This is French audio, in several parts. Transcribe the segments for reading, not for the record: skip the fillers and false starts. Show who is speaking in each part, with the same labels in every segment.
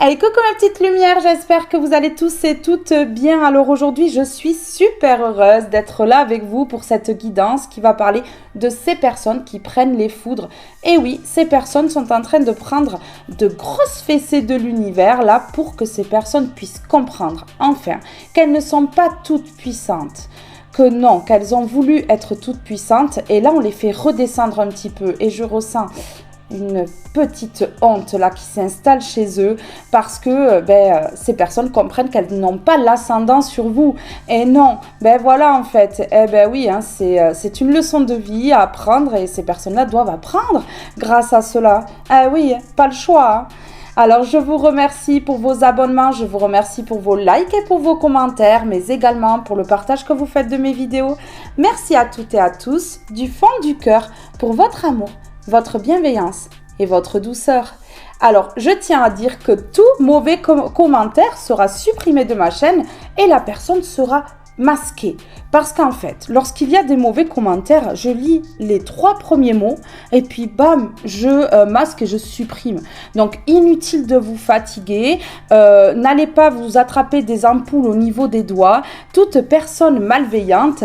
Speaker 1: Hey, coucou ma petite lumière, j'espère que vous allez tous et toutes bien. Alors aujourd'hui, je suis super heureuse d'être là avec vous pour cette guidance qui va parler de ces personnes qui prennent les foudres. Et oui, ces personnes sont en train de prendre de grosses fessées de l'univers là pour que ces personnes puissent comprendre enfin qu'elles ne sont pas toutes puissantes. Que non, qu'elles ont voulu être toutes puissantes et là on les fait redescendre un petit peu et je ressens une petite honte là qui s'installe chez eux parce que ces personnes comprennent qu'elles n'ont pas l'ascendant sur vous. Et non, voilà en fait, oui, hein, c'est une leçon de vie à apprendre et ces personnes-là doivent apprendre grâce à cela. Ah oui, pas le choix. Hein. Alors, je vous remercie pour vos abonnements, je vous remercie pour vos likes et pour vos commentaires, mais également pour le partage que vous faites de mes vidéos. Merci à toutes et à tous, du fond du cœur, pour votre amour, votre bienveillance et votre douceur. Alors, je tiens à dire que tout mauvais commentaire sera supprimé de ma chaîne et la personne sera masquée. Parce qu'en fait, lorsqu'il y a des mauvais commentaires, je lis les 3 premiers mots et puis bam, je masque et je supprime. Donc, inutile de vous fatiguer. N'allez pas vous attraper des ampoules au niveau des doigts. Toute personne malveillante,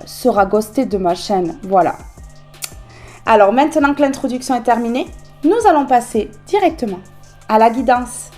Speaker 1: sera ghostée de ma chaîne. Voilà. Alors, maintenant que l'introduction est terminée, nous allons passer directement à la guidance.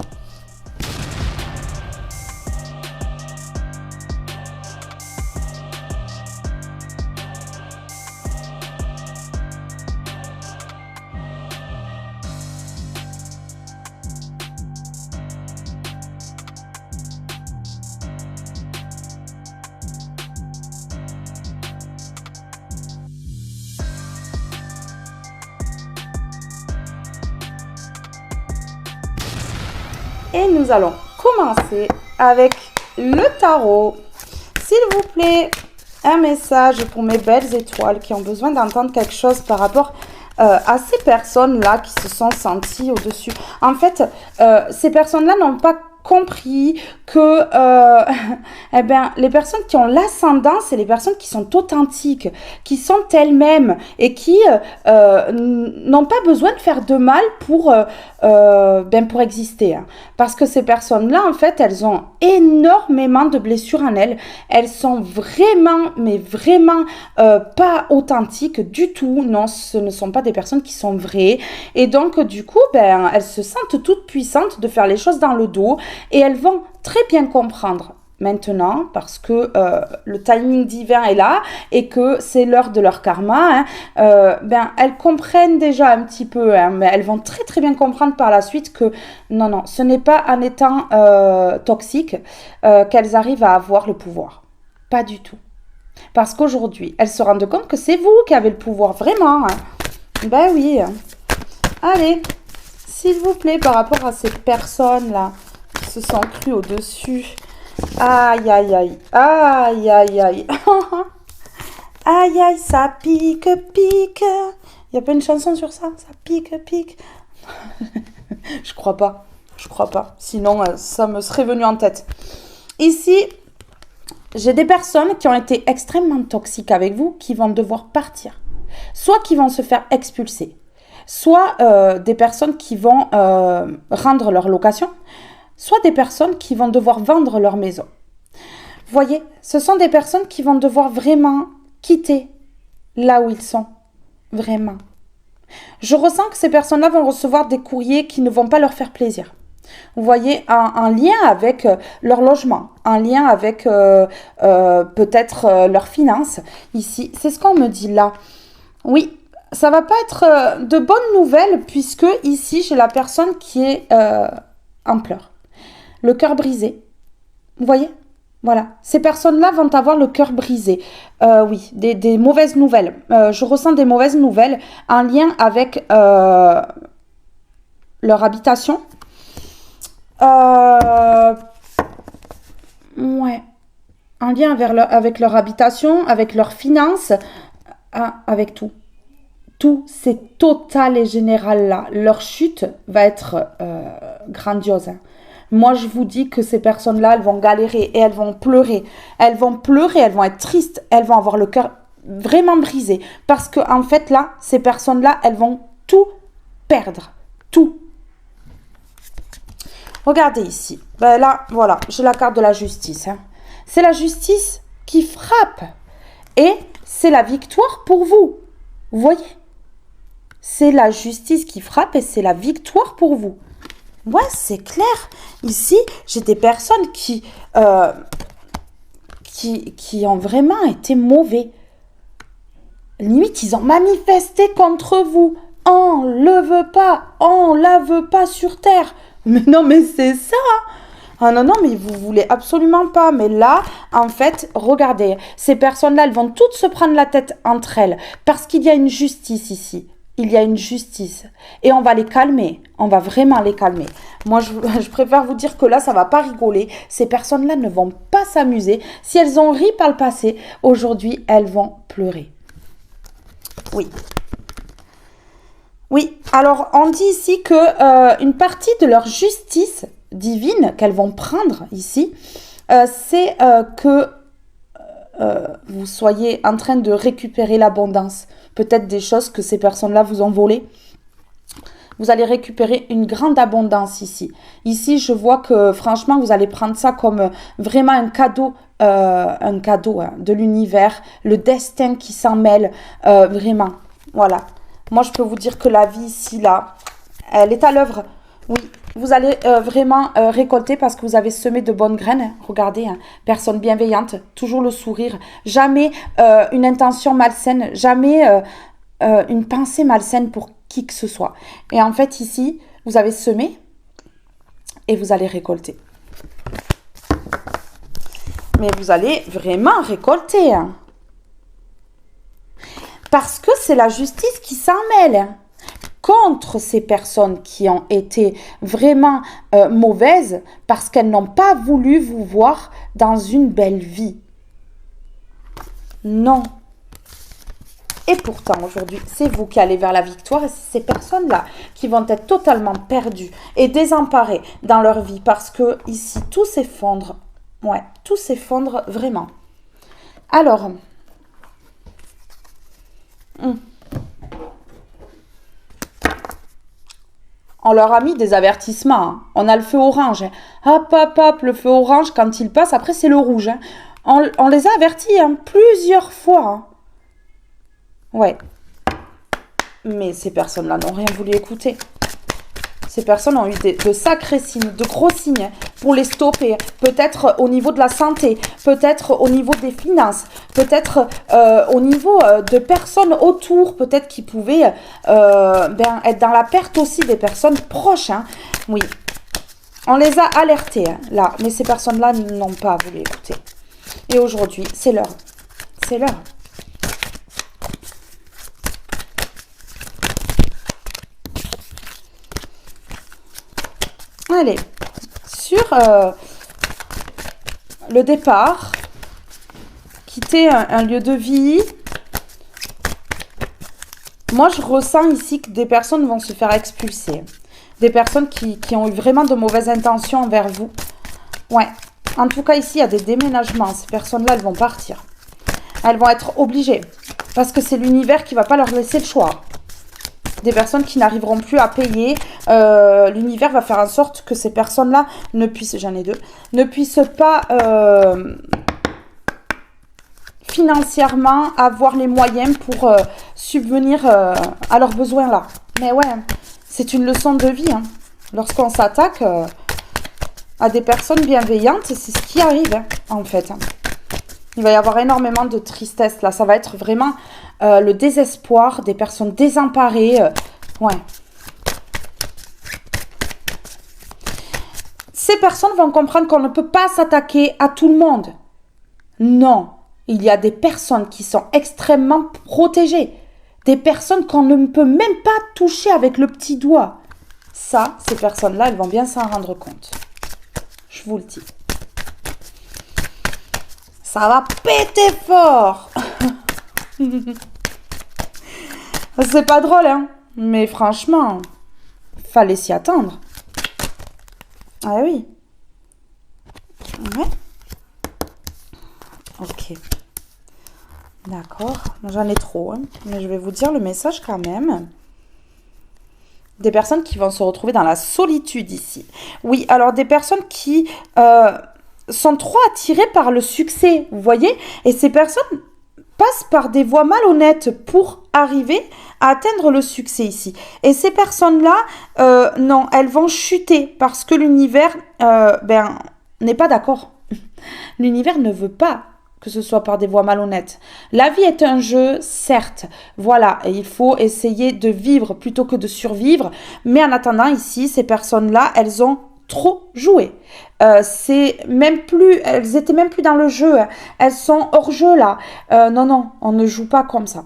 Speaker 1: Et nous allons commencer avec le tarot. S'il vous plaît, un message pour mes belles étoiles qui ont besoin d'entendre quelque chose par rapport à ces personnes-là qui se sont senties au-dessus. En fait, ces personnes-là n'ont pas compris que les personnes qui ont l'ascendant, c'est les personnes qui sont authentiques, qui sont elles-mêmes et qui n'ont pas besoin de faire de mal pour exister. Hein. Parce que ces personnes-là, en fait, elles ont énormément de blessures en elles. Elles sont vraiment, mais vraiment pas authentiques du tout. Non, ce ne sont pas des personnes qui sont vraies. Et donc, du coup, elles se sentent toutes puissantes de faire les choses dans le dos. Et elles vont très bien comprendre maintenant, parce que le timing divin est là et que c'est l'heure de leur karma, hein, elles comprennent déjà un petit peu, hein, mais elles vont très très bien comprendre par la suite que non, ce n'est pas en étant toxique qu'elles arrivent à avoir le pouvoir. Pas du tout. Parce qu'aujourd'hui, elles se rendent compte que c'est vous qui avez le pouvoir, vraiment. Hein. Ben oui. Allez, s'il vous plaît, par rapport à ces personnes-là, se sont crues au-dessus. Aïe, aïe, aïe. Aïe, aïe, aïe. Aïe, aïe, ça pique, pique. Il n'y a pas une chanson sur ça? Ça pique, pique. Je crois pas. Sinon, ça me serait venu en tête. Ici, j'ai des personnes qui ont été extrêmement toxiques avec vous, qui vont devoir partir. Soit qui vont se faire expulser. Soit des personnes qui vont rendre leur location. Soit des personnes qui vont devoir vendre leur maison. Vous voyez, ce sont des personnes qui vont devoir vraiment quitter là où ils sont. Vraiment. Je ressens que ces personnes-là vont recevoir des courriers qui ne vont pas leur faire plaisir. Vous voyez, en lien avec leur logement, en lien avec peut-être leurs finances. Ici, c'est ce qu'on me dit là. Oui, ça va pas être de bonnes nouvelles puisque ici, j'ai la personne qui est en pleurs. Le cœur brisé. Vous voyez? Voilà. Ces personnes-là vont avoir le cœur brisé. Oui, des mauvaises nouvelles. Je ressens des mauvaises nouvelles en lien avec leur habitation. Ouais. En lien avec leur habitation, avec leurs finances, avec tout. Tout, c'est total et général là. Leur chute va être grandiose. Hein. Moi, je vous dis que ces personnes-là, elles vont galérer et elles vont pleurer. Elles vont pleurer, elles vont être tristes, elles vont avoir le cœur vraiment brisé. Parce que en fait, là, ces personnes-là, elles vont tout perdre. Tout. Regardez ici. Ben là, voilà, j'ai la carte de la justice. Hein. C'est la justice qui frappe. Et c'est la victoire pour vous. Vous voyez? C'est la justice qui frappe et c'est la victoire pour vous. Ouais, c'est clair. Ici, j'ai des personnes qui ont vraiment été mauvais. Limite, ils ont manifesté contre vous. On le veut pas, on la veut pas sur terre. Mais non, mais c'est ça. Ah non, non, mais vous voulez absolument pas. Mais là, en fait, regardez, ces personnes-là, elles vont toutes se prendre la tête entre elles parce qu'il y a une justice ici. Il y a une justice. Et on va les calmer. On va vraiment les calmer. Moi, je préfère vous dire que là, ça va pas rigoler. Ces personnes-là ne vont pas s'amuser. Si elles ont ri par le passé, aujourd'hui, elles vont pleurer. Oui. Oui, alors on dit ici que une partie de leur justice divine qu'elles vont prendre ici, c'est que vous soyez en train de récupérer l'abondance. Peut-être des choses que ces personnes-là vous ont volées. Vous allez récupérer une grande abondance ici. Ici, je vois que franchement, vous allez prendre ça comme vraiment un cadeau de l'univers, le destin qui s'en mêle, vraiment. Voilà. Moi, je peux vous dire que la vie ici, là, elle est à l'œuvre. Oui, vous allez vraiment récolter parce que vous avez semé de bonnes graines. Regardez, hein, personne bienveillante, toujours le sourire. Jamais une intention malsaine, jamais une pensée malsaine pour qui que ce soit. Et en fait, ici, vous avez semé et vous allez récolter. Mais vous allez vraiment récolter, hein. Parce que c'est la justice qui s'en mêle contre ces personnes qui ont été vraiment mauvaises parce qu'elles n'ont pas voulu vous voir dans une belle vie. Non. Et pourtant, aujourd'hui, c'est vous qui allez vers la victoire et c'est ces personnes-là qui vont être totalement perdues et désemparées dans leur vie parce que ici, tout s'effondre. Ouais, tout s'effondre vraiment. Alors... On leur a mis des avertissements. Hein. On a le feu orange. Hein. Hop, hop, hop, le feu orange, quand il passe, après c'est le rouge. Hein. On les a avertis hein, plusieurs fois. Hein. Ouais. Mais ces personnes-là n'ont rien voulu écouter. Ces personnes ont eu de sacrés signes, de gros signes pour les stopper. Peut-être au niveau de la santé, peut-être au niveau des finances, peut-être au niveau de personnes autour, peut-être qui pouvaient être dans la perte aussi des personnes proches. Hein. Oui, on les a alertés hein, là, mais ces personnes-là n'ont pas voulu écouter. Et aujourd'hui, c'est l'heure. C'est l'heure. Allez, sur le départ, quitter un lieu de vie, moi je ressens ici que des personnes vont se faire expulser. Des personnes qui ont eu vraiment de mauvaises intentions envers vous. Ouais, en tout cas ici il y a des déménagements, ces personnes-là elles vont partir. Elles vont être obligées, parce que c'est l'univers qui ne va pas leur laisser le choix. Des personnes qui n'arriveront plus à payer. L'univers va faire en sorte que ces personnes-là ne puissent, j'en ai deux, ne puissent pas financièrement avoir les moyens pour subvenir à leurs besoins là. Mais ouais, c'est une leçon de vie. Hein. Lorsqu'on s'attaque à des personnes bienveillantes, c'est ce qui arrive hein, en fait. Il va y avoir énormément de tristesse là. Ça va être vraiment le désespoir des personnes désemparées. Ouais. Ces personnes vont comprendre qu'on ne peut pas s'attaquer à tout le monde. Non. Il y a des personnes qui sont extrêmement protégées. Des personnes qu'on ne peut même pas toucher avec le petit doigt. Ça, ces personnes-là, elles vont bien s'en rendre compte. Je vous le dis. Ça va péter fort. C'est pas drôle, hein. Mais franchement, fallait s'y attendre. Ah oui. Ouais. Ok. D'accord. J'en ai trop, hein. Mais je vais vous dire le message quand même. Des personnes qui vont se retrouver dans la solitude ici. Oui, alors des personnes qui sont trop attirées par le succès, vous voyez? Et ces personnes passent par des voies malhonnêtes pour arriver à atteindre le succès ici. Et ces personnes-là, non, elles vont chuter parce que l'univers n'est pas d'accord. L'univers ne veut pas que ce soit par des voies malhonnêtes. La vie est un jeu, certes. Voilà, et il faut essayer de vivre plutôt que de survivre. Mais en attendant, ici, ces personnes-là, elles ont trop joué. Elles étaient même plus dans le jeu. Elles sont hors jeu là. Non, on ne joue pas comme ça.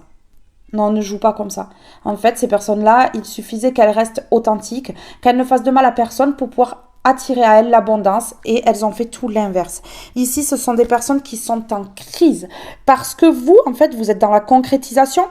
Speaker 1: Non, on ne joue pas comme ça. En fait, ces personnes-là, il suffisait qu'elles restent authentiques, qu'elles ne fassent de mal à personne pour pouvoir attirer à elles l'abondance, et elles ont fait tout l'inverse. Ici, ce sont des personnes qui sont en crise parce que vous, en fait, vous êtes dans la concrétisation,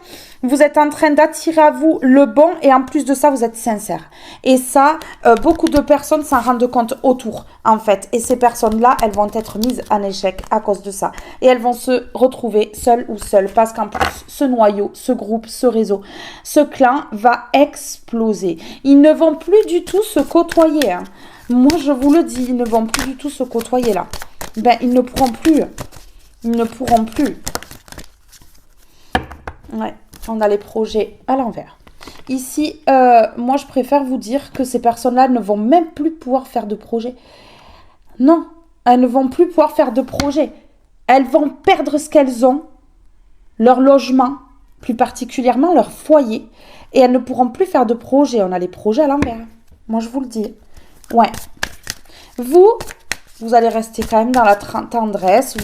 Speaker 1: vous êtes en train d'attirer à vous le bon, et en plus de ça, vous êtes sincère. Et ça, beaucoup de personnes s'en rendent compte autour, en fait. Et ces personnes-là, elles vont être mises en échec à cause de ça. Et elles vont se retrouver seules ou seules parce qu'en plus, ce noyau, ce groupe, ce réseau, ce clan va exploser. Ils ne vont plus du tout se côtoyer, hein. Moi, je vous le dis, ils ne vont plus du tout se côtoyer là. Ils ne pourront plus. Ils ne pourront plus. Ouais, on a les projets à l'envers. Ici, moi, je préfère vous dire que ces personnes-là ne vont même plus pouvoir faire de projet. Non, elles ne vont plus pouvoir faire de projet. Elles vont perdre ce qu'elles ont, leur logement, plus particulièrement leur foyer, et elles ne pourront plus faire de projet. On a les projets à l'envers. Moi, je vous le dis. Ouais. Vous allez rester quand même dans la tendresse.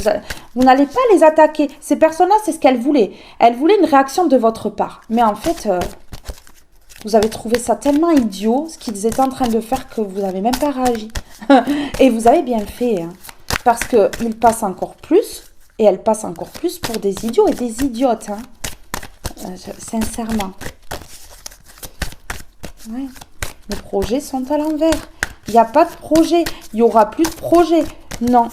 Speaker 1: Vous n'allez pas les attaquer. Ces personnes-là, c'est ce qu'elles voulaient. Elles voulaient une réaction de votre part. Mais en fait, vous avez trouvé ça tellement idiot, ce qu'ils étaient en train de faire, que vous n'avez même pas réagi. Et vous avez bien fait. Hein, parce qu'ils passent encore plus. Et elles passent encore plus pour des idiots et des idiotes. Hein. Sincèrement. Ouais. Les projets sont à l'envers. Il n'y a pas de projet. Il n'y aura plus de projet. Non.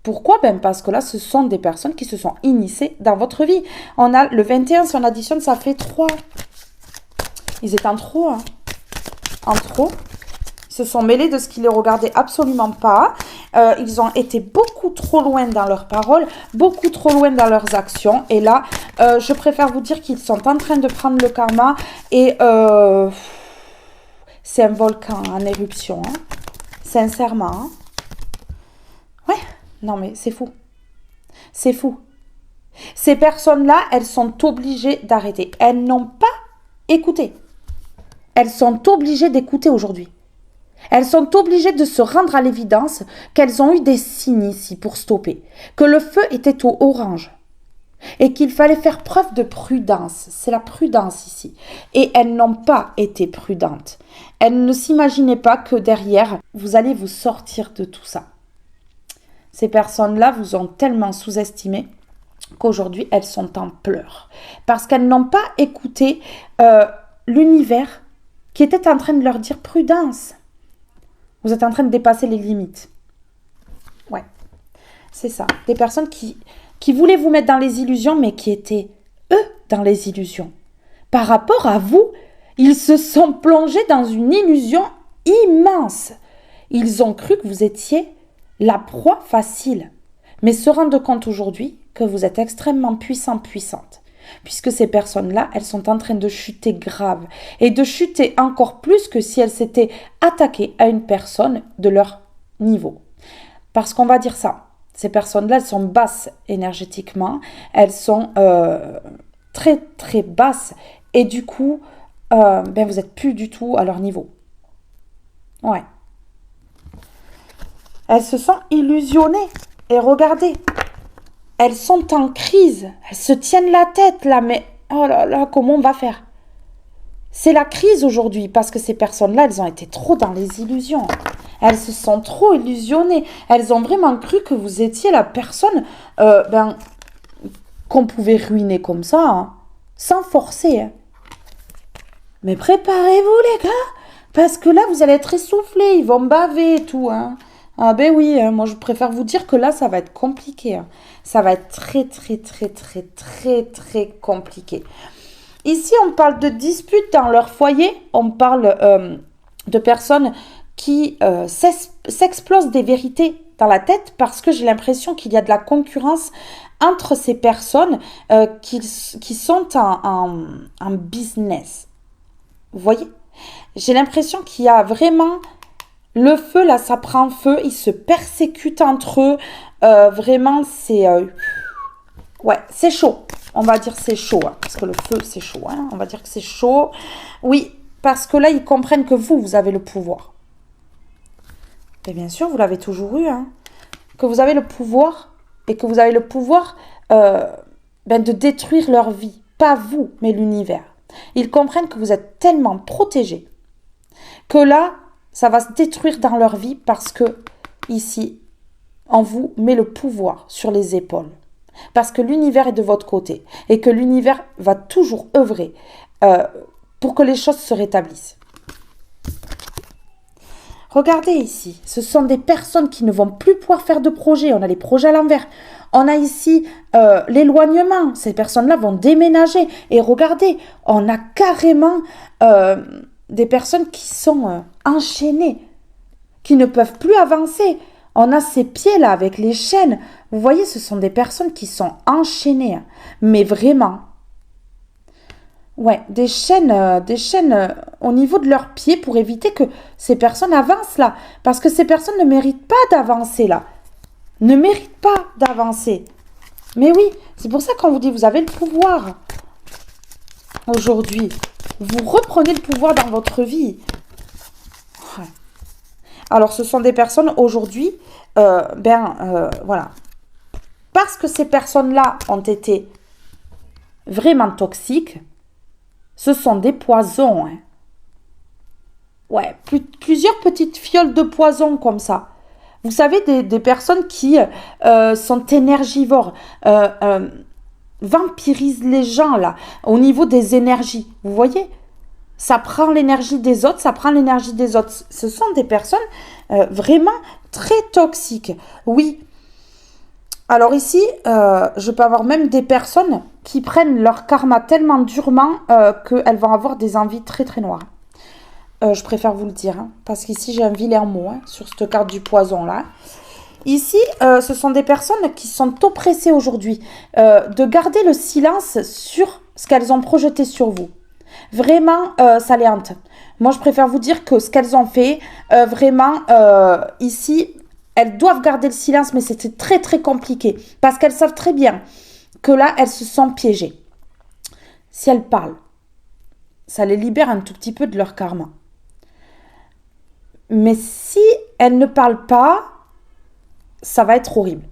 Speaker 1: Pourquoi? Parce que là, ce sont des personnes qui se sont initiées dans votre vie. On a le 21, si on additionne, ça fait 3. Ils étaient en trop. Hein. En trop. Ils se sont mêlés de ce qui les regardait absolument pas. Ils ont été beaucoup trop loin dans leurs paroles, beaucoup trop loin dans leurs actions. Et là, je préfère vous dire qu'ils sont en train de prendre le karma. Et c'est un volcan en éruption. Hein. Sincèrement. Hein. Ouais. Non, mais c'est fou. C'est fou. Ces personnes-là, elles sont obligées d'arrêter. Elles n'ont pas écouté. Elles sont obligées d'écouter aujourd'hui. Elles sont obligées de se rendre à l'évidence qu'elles ont eu des signes ici pour stopper. Que le feu était au orange. Et qu'il fallait faire preuve de prudence. C'est la prudence ici. Et elles n'ont pas été prudentes. Elles ne s'imaginaient pas que derrière, vous allez vous sortir de tout ça. Ces personnes-là vous ont tellement sous-estimé qu'aujourd'hui, elles sont en pleurs. Parce qu'elles n'ont pas écouté l'univers qui était en train de leur dire prudence. Vous êtes en train de dépasser les limites. Ouais, c'est ça. Des personnes qui voulaient vous mettre dans les illusions, mais qui étaient, eux, dans les illusions. Par rapport à vous, ils se sont plongés dans une illusion immense. Ils ont cru que vous étiez la proie facile, mais se rendent compte aujourd'hui que vous êtes extrêmement puissante. Puisque ces personnes-là, elles sont en train de chuter grave. Et de chuter encore plus que si elles s'étaient attaquées à une personne de leur niveau. Parce qu'on va dire ça, ces personnes-là, elles sont basses énergétiquement. Elles sont très, très basses. Et du coup, vous n'êtes plus du tout à leur niveau. Ouais. Elles se sont illusionnées. Et regardez, elles sont en crise. Elles se tiennent la tête là, mais oh là là, comment on va faire? C'est la crise aujourd'hui parce que ces personnes-là, elles ont été trop dans les illusions. Elles se sont trop illusionnées. Elles ont vraiment cru que vous étiez la personne qu'on pouvait ruiner comme ça, hein, sans forcer. Hein. Mais préparez-vous les gars, parce que là, vous allez être essoufflés, ils vont baver et tout. Hein. Ah ben oui, hein, moi je préfère vous dire que là, ça va être compliqué. Hein. Ça va être très, très, très, très, très, très compliqué. Ici, on parle de disputes dans leur foyer. On parle de personnes qui s'explosent des vérités dans la tête parce que j'ai l'impression qu'il y a de la concurrence entre ces personnes qui sont en business. Vous voyez? J'ai l'impression qu'il y a vraiment le feu, là, ça prend feu. Ils se persécutent entre eux. Vraiment, c'est... ouais, c'est chaud. On va dire c'est chaud, hein, parce que le feu, c'est chaud. Hein. On va dire que c'est chaud. Oui, parce que là, ils comprennent que vous avez le pouvoir. Et bien sûr, vous l'avez toujours eu. Hein, que vous avez le pouvoir et que vous avez le pouvoir de détruire leur vie. Pas vous, mais l'univers. Ils comprennent que vous êtes tellement protégés que là, ça va se détruire dans leur vie parce que ici, on vous met le pouvoir sur les épaules. Parce que l'univers est de votre côté et que l'univers va toujours œuvrer pour que les choses se rétablissent. Regardez ici, ce sont des personnes qui ne vont plus pouvoir faire de projets. On a les projets à l'envers. On a ici l'éloignement. Ces personnes-là vont déménager. Et regardez, on a carrément des personnes qui sont enchaînées, qui ne peuvent plus avancer. On a ces pieds-là avec les chaînes. Vous voyez, ce sont des personnes qui sont enchaînées. Mais vraiment. Ouais, des chaînes au niveau de leurs pieds pour éviter que ces personnes avancent là. Parce que ces personnes ne méritent pas d'avancer là. Ne méritent pas d'avancer. Mais oui, c'est pour ça qu'on vous dit, vous avez le pouvoir. Aujourd'hui, vous reprenez le pouvoir dans votre vie. Ouais. Alors, ce sont des personnes aujourd'hui, voilà. Parce que ces personnes-là ont été vraiment toxiques, ce sont des poisons. Hein. Ouais, plusieurs petites fioles de poison comme ça. Vous savez, des personnes qui sont énergivores, vampirisent les gens, là, au niveau des énergies. Vous voyez? Ça prend l'énergie des autres, ça prend l'énergie des autres. Ce sont des personnes vraiment très toxiques. Oui. Alors ici, je peux avoir même des personnes qui prennent leur karma tellement durement qu'elles vont avoir des envies très très noires. Je préfère vous le dire, hein, parce qu'ici j'ai un vilain mot sur cette carte du poison là. Ici, ce sont des personnes qui sont oppressées aujourd'hui de garder le silence sur ce qu'elles ont projeté sur vous. Vraiment, ça les hante. Moi, je préfère vous dire que ce qu'elles ont fait, vraiment, ici, elles doivent garder le silence, mais c'était très, très compliqué. Parce qu'elles savent très bien que là, elles se sont piégées. Si elles parlent, ça les libère un tout petit peu de leur karma. Mais si elles ne parlent pas, ça va être horrible.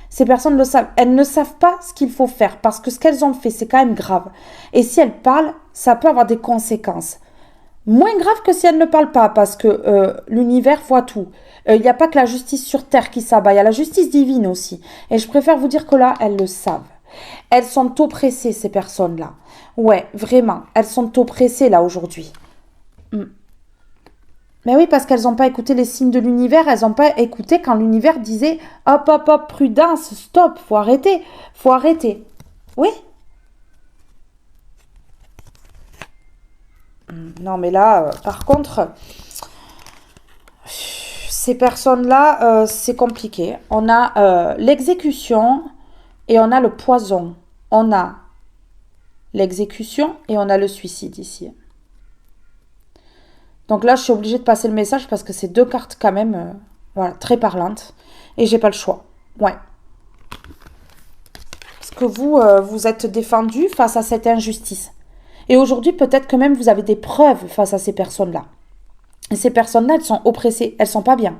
Speaker 1: Ces personnes le savent. Elles ne savent pas ce qu'il faut faire parce que ce qu'elles ont fait, c'est quand même grave. Et si elles parlent, ça peut avoir des conséquences. Moins grave que si elles ne parlent pas parce que l'univers voit tout. Il n'y a pas que la justice sur terre qui s'abat, il y a la justice divine aussi. Et je préfère vous dire que là, elles le savent. Elles sont oppressées, ces personnes-là. Ouais, vraiment, elles sont oppressées là aujourd'hui. Mais oui, parce qu'elles n'ont pas écouté les signes de l'univers, elles n'ont pas écouté quand l'univers disait « Hop, hop, hop, prudence, stop, faut arrêter, faut arrêter. » Oui. Non, mais là, par contre, ces personnes-là, c'est compliqué. On a l'exécution et on a le poison. On a l'exécution et on a le suicide ici. Donc là, je suis obligée de passer le message parce que c'est deux cartes quand même voilà, très parlantes. Et j'ai pas le choix. Ouais. Parce que vous, vous êtes défendu face à cette injustice. Et aujourd'hui, peut-être que même vous avez des preuves face à ces personnes-là. Et ces personnes-là, elles sont oppressées. Elles sont pas bien.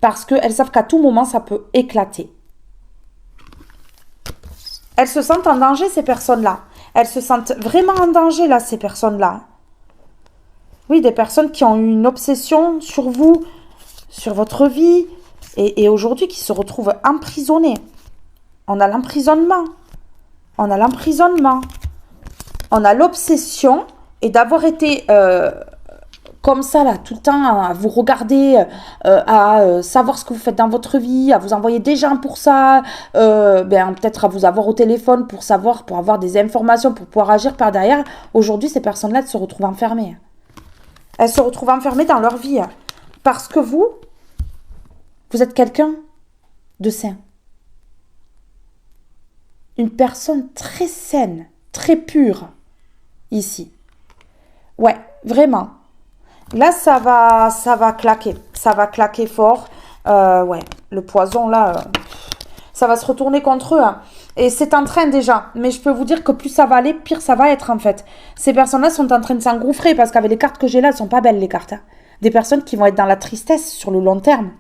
Speaker 1: Parce qu'elles savent qu'à tout moment, ça peut éclater. Elles se sentent en danger, ces personnes-là. Elles se sentent vraiment en danger, là, ces personnes-là. Oui, des personnes qui ont eu une obsession sur vous, sur votre vie, et aujourd'hui qui se retrouvent emprisonnées. On a l'emprisonnement. On a l'emprisonnement. On a l'obsession et d'avoir été comme ça, là, tout le temps, à vous regarder, à savoir ce que vous faites dans votre vie, à vous envoyer des gens pour ça, peut-être à vous avoir au téléphone pour savoir, pour avoir des informations, pour pouvoir agir par derrière. Aujourd'hui, ces personnes-là, elles se retrouvent enfermées. Elles se retrouvent enfermées dans leur vie. Parce que vous êtes quelqu'un de sain. Une personne très saine, très pure, ici. Ouais, vraiment. Là, ça va claquer. Ça va claquer fort. Ouais, le poison, là, ça va se retourner contre eux. Hein. Et c'est en train déjà. Mais je peux vous dire que plus ça va aller, pire ça va être, en fait. Ces personnes-là sont en train de s'engouffrer parce qu'avec les cartes que j'ai là, elles sont pas belles, les cartes. Hein. Des personnes qui vont être dans la tristesse sur le long terme.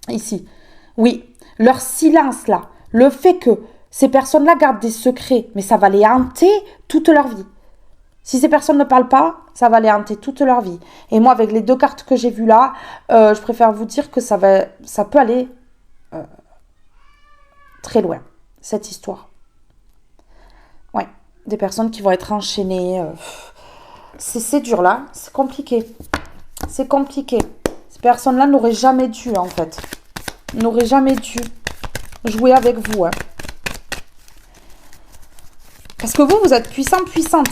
Speaker 1: Ici. Oui, leur silence, là. Le fait que ces personnes-là gardent des secrets, mais ça va les hanter toute leur vie. Si ces personnes ne parlent pas, ça va les hanter toute leur vie. Et moi, avec les 2 cartes que j'ai vues là, je préfère vous dire que ça peut aller très loin, cette histoire. Ouais, des personnes qui vont être enchaînées. C'est dur là, c'est compliqué. C'est compliqué. Ces personnes-là n'auraient jamais dû, en fait. N'auraient jamais dû jouer avec vous. Hein. Parce que vous êtes puissante.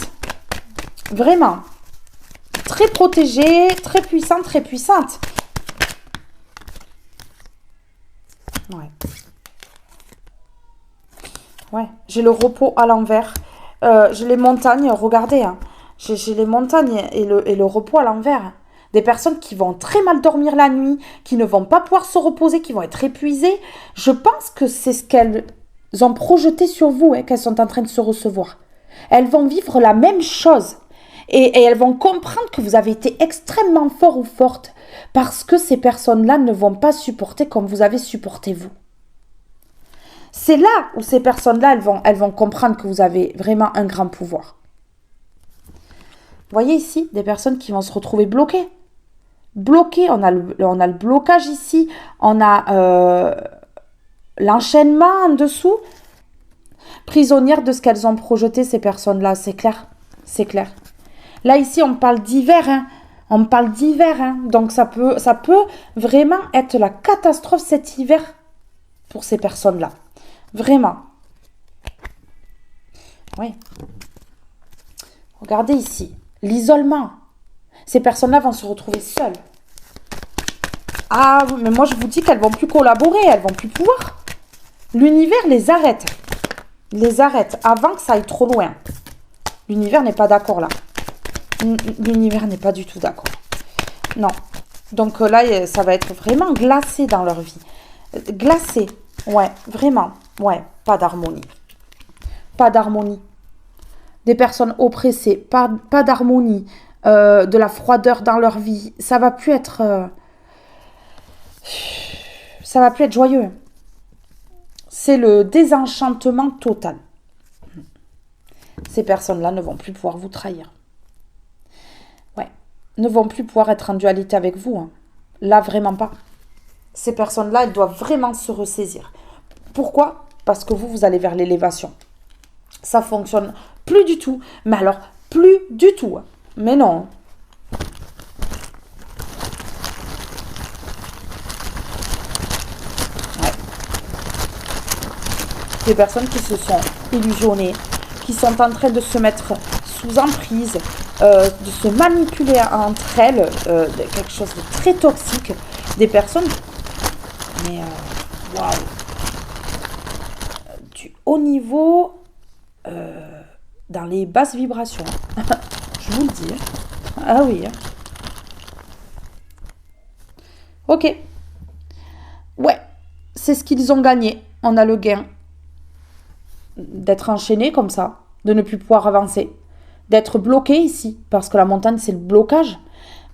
Speaker 1: Vraiment. Très protégée, très puissante. Ouais. Ouais. J'ai le repos à l'envers. J'ai les montagnes, regardez. Hein. J'ai les montagnes et le repos à l'envers. Des personnes qui vont très mal dormir la nuit, qui ne vont pas pouvoir se reposer, qui vont être épuisées. Je pense que c'est ce qu'elles ont projeté sur vous, qu'elles sont en train de se recevoir. Elles vont vivre la même chose. Et elles vont comprendre que vous avez été extrêmement fort ou forte parce que ces personnes-là ne vont pas supporter comme vous avez supporté vous. C'est là où ces personnes-là, elles vont comprendre que vous avez vraiment un grand pouvoir. Vous voyez ici, des personnes qui vont se retrouver bloquées. Bloquées, on a le blocage ici, on a l'enchaînement en dessous. Prisonnières de ce qu'elles ont projeté, ces personnes-là, c'est clair. C'est clair. Là, ici, on parle d'hiver. Hein. On parle d'hiver. Hein. Donc, ça peut vraiment être la catastrophe cet hiver pour ces personnes-là. Vraiment. Oui. Regardez ici. L'isolement. Ces personnes-là vont se retrouver seules. Ah, mais moi, je vous dis qu'elles vont plus collaborer. Elles vont plus pouvoir. L'univers les arrête. Les arrête avant que ça aille trop loin. L'univers n'est pas d'accord là. L'univers n'est pas du tout d'accord. Non. Donc là, ça va être vraiment glacé dans leur vie. Glacé. Ouais, vraiment. Ouais, pas d'harmonie. Pas d'harmonie. Des personnes oppressées. Pas d'harmonie. De la froideur dans leur vie. Ça va plus être... ça va plus être joyeux. C'est le désenchantement total. Ces personnes-là ne vont plus pouvoir vous trahir. Ouais. Ne vont plus pouvoir être en dualité avec vous. Hein. Là, vraiment pas. Ces personnes-là, elles doivent vraiment se ressaisir. Pourquoi ? Parce que vous allez vers l'élévation. Ça fonctionne plus du tout. Mais alors, plus du tout. Hein. Mais non. Ouais. Des personnes qui se sont illusionnées, qui sont en train de se mettre sous emprise, de se manipuler entre elles, quelque chose de très toxique. Des personnes, mais waouh, du haut niveau, dans les basses vibrations. Je vous le dis. Ah oui. Ok. Ouais, c'est ce qu'ils ont gagné. On a le gain d'être enchaîné comme ça, de ne plus pouvoir avancer, d'être bloqué ici, parce que la montagne c'est le blocage,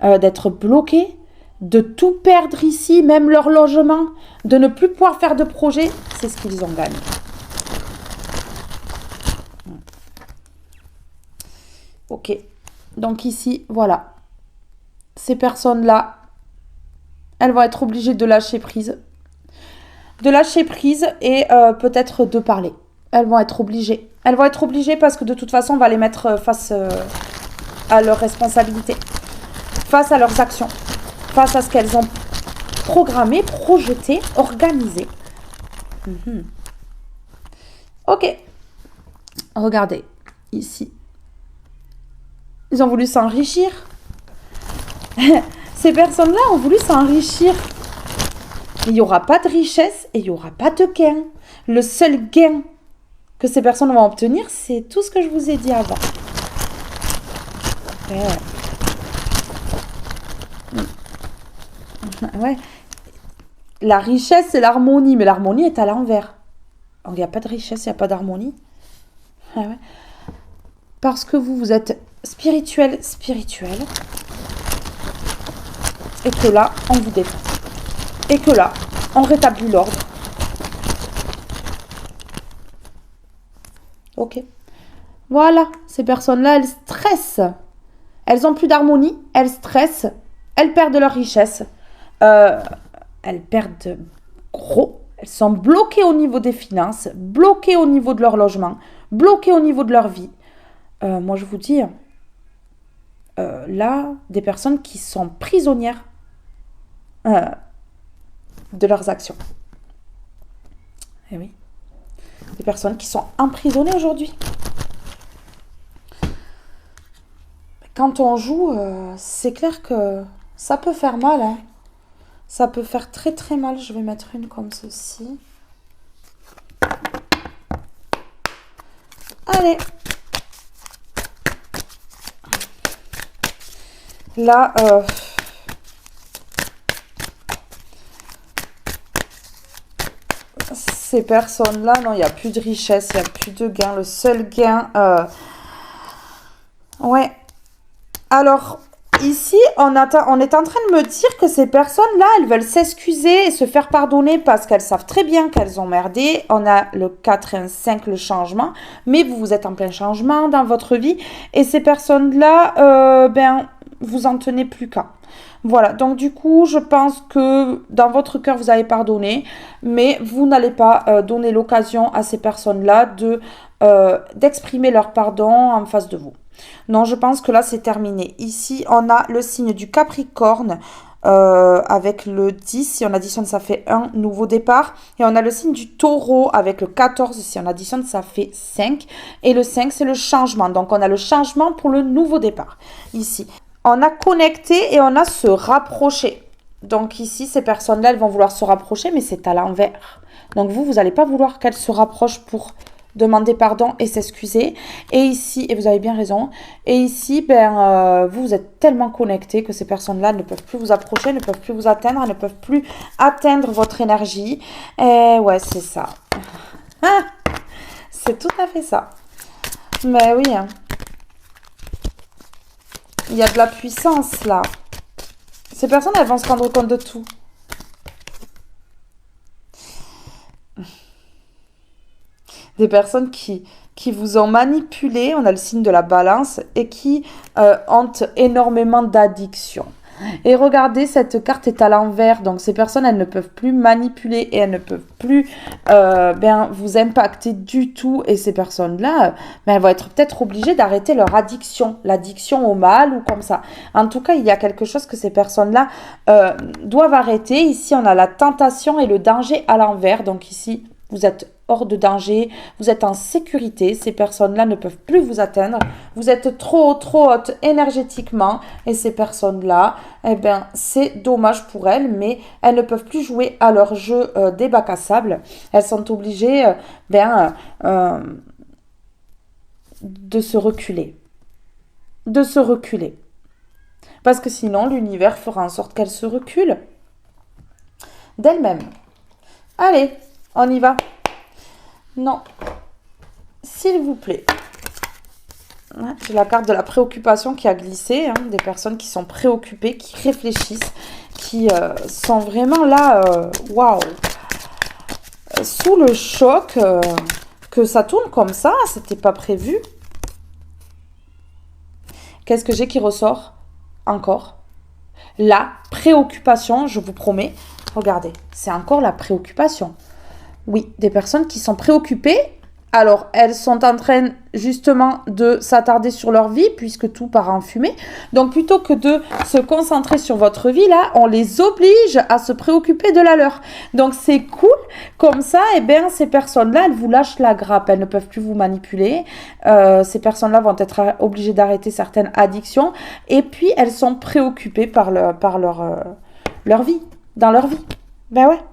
Speaker 1: d'être bloqué, de tout perdre ici, même leur logement, de ne plus pouvoir faire de projet, c'est ce qu'ils ont gagné. Ok, donc ici, voilà, ces personnes-là, elles vont être obligées de lâcher prise et peut-être de parler. Elles vont être obligées. Elles vont être obligées parce que de toute façon, on va les mettre face à leurs responsabilités. face à leurs actions, face à ce qu'elles ont programmé, projeté, organisé. Ok. Regardez, ici. Ils ont voulu s'enrichir. Ces personnes-là ont voulu s'enrichir. Il n'y aura pas de richesse et il n'y aura pas de gain. Le seul gain que ces personnes vont obtenir, c'est tout ce que je vous ai dit avant. Ouais. La richesse, c'est l'harmonie, mais l'harmonie est à l'envers. Il n'y a pas de richesse, il n'y a pas d'harmonie. Ouais. Parce que vous êtes spirituel, et que là, on vous détend. Et que là, on rétablit l'ordre. Ok. Voilà, ces personnes-là, elles stressent. Elles ont plus d'harmonie, elles stressent, elles perdent leur richesse. Elles perdent gros. Elles sont bloquées au niveau des finances, bloquées au niveau de leur logement, bloquées au niveau de leur vie. Moi, je vous dis, là, des personnes qui sont prisonnières de leurs actions. Eh oui. Des personnes qui sont emprisonnées aujourd'hui. Quand on joue, c'est clair que ça peut faire mal. Hein. Ça peut faire très très mal. Je vais mettre une comme ceci. Allez. Là, ces personnes-là, non, il n'y a plus de richesse, il n'y a plus de gain. Le seul gain... Ouais. Alors, ici, on est en train de me dire que ces personnes-là, elles veulent s'excuser et se faire pardonner parce qu'elles savent très bien qu'elles ont merdé. On a le 4 et un 5, le changement. Mais vous êtes en plein changement dans votre vie. Et ces personnes-là, vous en tenez plus qu'à. Voilà, donc du coup, je pense que dans votre cœur, vous avez pardonné, mais vous n'allez pas donner l'occasion à ces personnes-là d'exprimer leur pardon en face de vous. Non, je pense que là, c'est terminé. Ici, on a le signe du Capricorne avec le 10. Si on additionne, ça fait un nouveau départ. Et on a le signe du Taureau avec le 14. Si on additionne, ça fait 5. Et le 5, c'est le changement. Donc, on a le changement pour le nouveau départ. Ici. On a connecté et on a se rapprocher. Donc ici, ces personnes-là, elles vont vouloir se rapprocher, mais c'est à l'envers. Donc vous n'allez pas vouloir qu'elles se rapprochent pour demander pardon et s'excuser. Et ici, et vous avez bien raison, et ici, vous êtes tellement connectés que ces personnes-là ne peuvent plus vous approcher, ne peuvent plus vous atteindre, ne peuvent plus atteindre votre énergie. Et ouais, c'est ça. Ah, c'est tout à fait ça. Mais oui, hein. Il y a de la puissance, là. Ces personnes, elles vont se rendre compte de tout. Des personnes qui vous ont manipulé, on a le signe de la balance, et qui ont énormément d'addiction. Et regardez, cette carte est à l'envers, donc ces personnes, elles ne peuvent plus manipuler et elles ne peuvent plus vous impacter du tout. Et ces personnes-là, elles vont être peut-être obligées d'arrêter leur addiction, l'addiction au mal ou comme ça. En tout cas, il y a quelque chose que ces personnes-là doivent arrêter. Ici, on a la tentation et le danger à l'envers, donc ici, vous êtes hors de danger, vous êtes en sécurité, ces personnes-là ne peuvent plus vous atteindre, vous êtes trop haute énergétiquement et ces personnes-là, c'est dommage pour elles, mais elles ne peuvent plus jouer à leur jeu des bacs à sable, elles sont obligées de se reculer, parce que sinon l'univers fera en sorte qu'elles se reculent d'elles-mêmes. Allez, on y va. Non, s'il vous plaît. J'ai la carte de la préoccupation qui a glissé. Hein, des personnes qui sont préoccupées, qui réfléchissent, qui sont vraiment là, waouh, sous le choc, que ça tourne comme ça, c'était pas prévu. Qu'est-ce que j'ai qui ressort encore? La préoccupation, je vous promets. Regardez, c'est encore la préoccupation. Oui, des personnes qui sont préoccupées Alors, elles sont en train justement de s'attarder sur leur vie puisque tout part en fumée. Donc, plutôt que de se concentrer sur votre vie, là, on les oblige à se préoccuper de la leur. Donc, c'est cool. Comme ça, eh bien, ces personnes-là, elles vous lâchent la grappe. Elles ne peuvent plus vous manipuler. Ces personnes-là vont être obligées d'arrêter certaines addictions. Et puis, elles sont préoccupées par leur vie, dans leur vie. Ben ouais,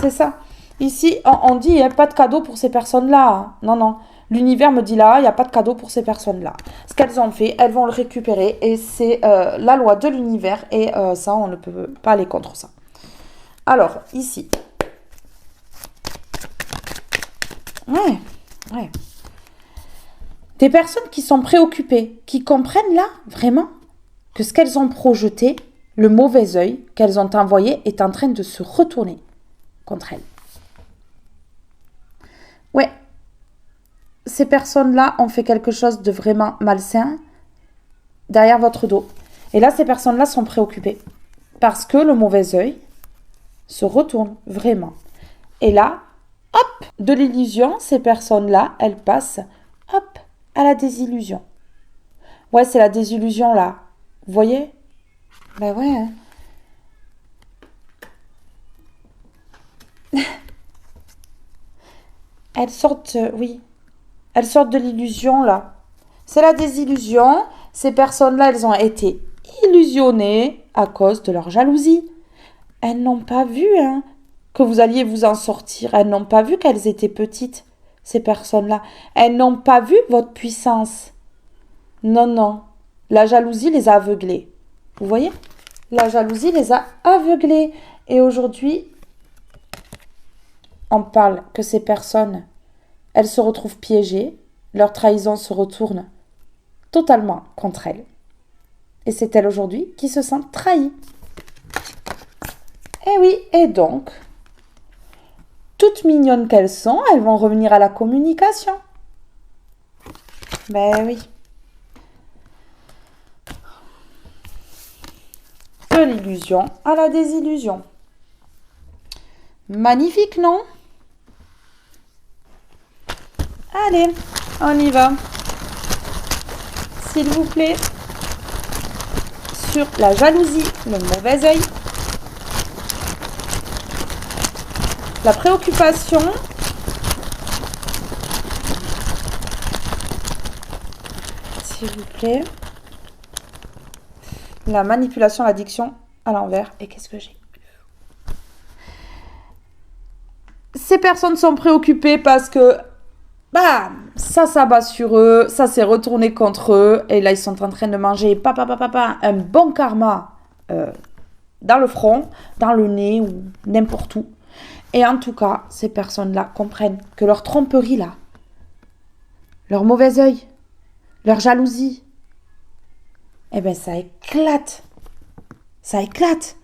Speaker 1: c'est ça. Ici, on dit, il n'y a pas de cadeau pour ces personnes-là. Non, non. L'univers me dit là, il n'y a pas de cadeau pour ces personnes-là. Ce qu'elles ont fait, elles vont le récupérer. Et c'est la loi de l'univers. Et ça, on ne peut pas aller contre ça. Alors, ici. Ouais. Des personnes qui sont préoccupées, qui comprennent là, vraiment, que ce qu'elles ont projeté, le mauvais œil qu'elles ont envoyé est en train de se retourner contre elles. Ouais, ces personnes-là ont fait quelque chose de vraiment malsain derrière votre dos. Et là, ces personnes-là sont préoccupées parce que le mauvais œil se retourne vraiment. Et là, hop, de l'illusion, ces personnes-là, elles passent, hop, à la désillusion. Ouais, c'est la désillusion là. Vous voyez? Ben ouais, hein. Elles sortent, oui, elles sortent de l'illusion là. C'est la désillusion. Ces personnes-là, elles ont été illusionnées à cause de leur jalousie. Elles n'ont pas vu que vous alliez vous en sortir. Elles n'ont pas vu qu'elles étaient petites, ces personnes-là. Elles n'ont pas vu votre puissance. Non, non. La jalousie les a aveuglées. Vous voyez? La jalousie les a aveuglées. Et aujourd'hui, on parle que ces personnes, elles se retrouvent piégées, leur trahison se retourne totalement contre elles. Et c'est elles aujourd'hui qui se sentent trahies. Et oui, et donc, toutes mignonnes qu'elles sont, elles vont revenir à la communication. Ben oui. De l'illusion à la désillusion. Magnifique, non? Allez, on y va. S'il vous plaît. Sur la jalousie, le mauvais œil. La préoccupation. S'il vous plaît. La manipulation, l'addiction à l'envers. Et qu'est-ce que j'ai? Ces personnes sont préoccupées parce que bam, ça s'abat sur eux, ça s'est retourné contre eux, et là ils sont en train de manger un bon karma dans le front, dans le nez ou n'importe où. Et en tout cas, ces personnes-là comprennent que leur tromperie là, leur mauvais œil, leur jalousie, eh ben ça éclate. Ça éclate.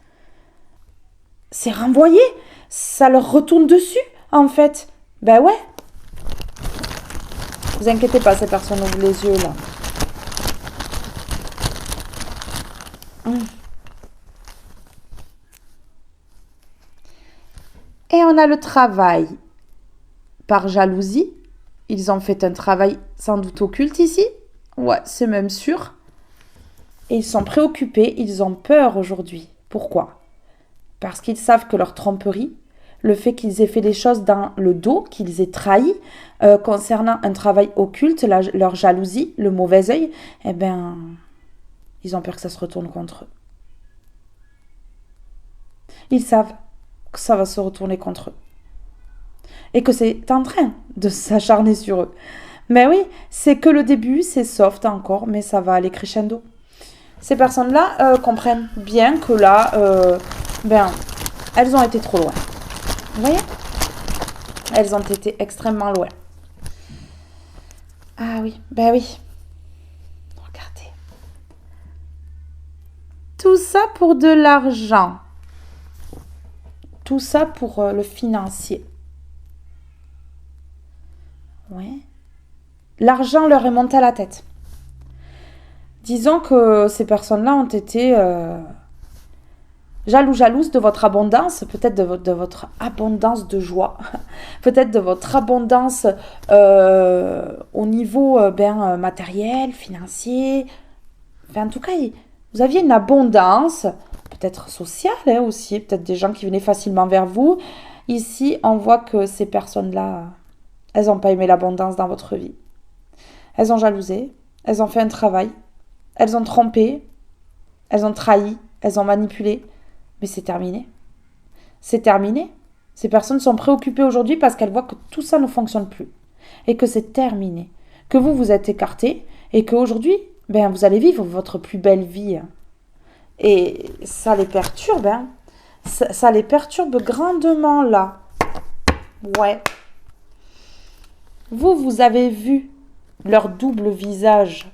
Speaker 1: C'est renvoyé. Ça leur retourne dessus, en fait. Ben ouais. Vous inquiétez pas, ces personnes ouvrent les yeux, là. Et on a le travail par jalousie. Ils ont fait un travail sans doute occulte ici. Ouais, c'est même sûr. Et ils sont préoccupés, ils ont peur aujourd'hui. Pourquoi? Parce qu'ils savent que leur tromperie, le fait qu'ils aient fait des choses dans le dos, qu'ils aient trahi, concernant un travail occulte, leur jalousie, le mauvais œil, eh bien, ils ont peur que ça se retourne contre eux. Ils savent que ça va se retourner contre eux. Et que c'est en train de s'acharner sur eux. Mais oui, c'est que le début, c'est soft encore, mais ça va aller crescendo. Ces personnes-là comprennent bien que là, elles ont été trop loin. Vous voyez? Elles ont été extrêmement loin. Ah oui, ben oui. Regardez. Tout ça pour de l'argent. Tout ça pour le financier. Ouais. L'argent leur est monté à la tête. Disons que ces personnes-là ont été jalouse de votre abondance, peut-être de votre abondance de joie, peut-être de votre abondance au niveau matériel, financier. Enfin, en tout cas, vous aviez une abondance, peut-être sociale aussi, peut-être des gens qui venaient facilement vers vous. Ici, on voit que ces personnes-là, elles n'ont pas aimé l'abondance dans votre vie. Elles ont jalousé, elles ont fait un travail, elles ont trompé, elles ont trahi, elles ont manipulé. Mais c'est terminé. C'est terminé. Ces personnes sont préoccupées aujourd'hui parce qu'elles voient que tout ça ne fonctionne plus. Et que c'est terminé. Que vous vous êtes écartés et qu'aujourd'hui, vous allez vivre votre plus belle vie. Et ça les perturbe. Ça les perturbe grandement là. Ouais. Vous avez vu leur double visage.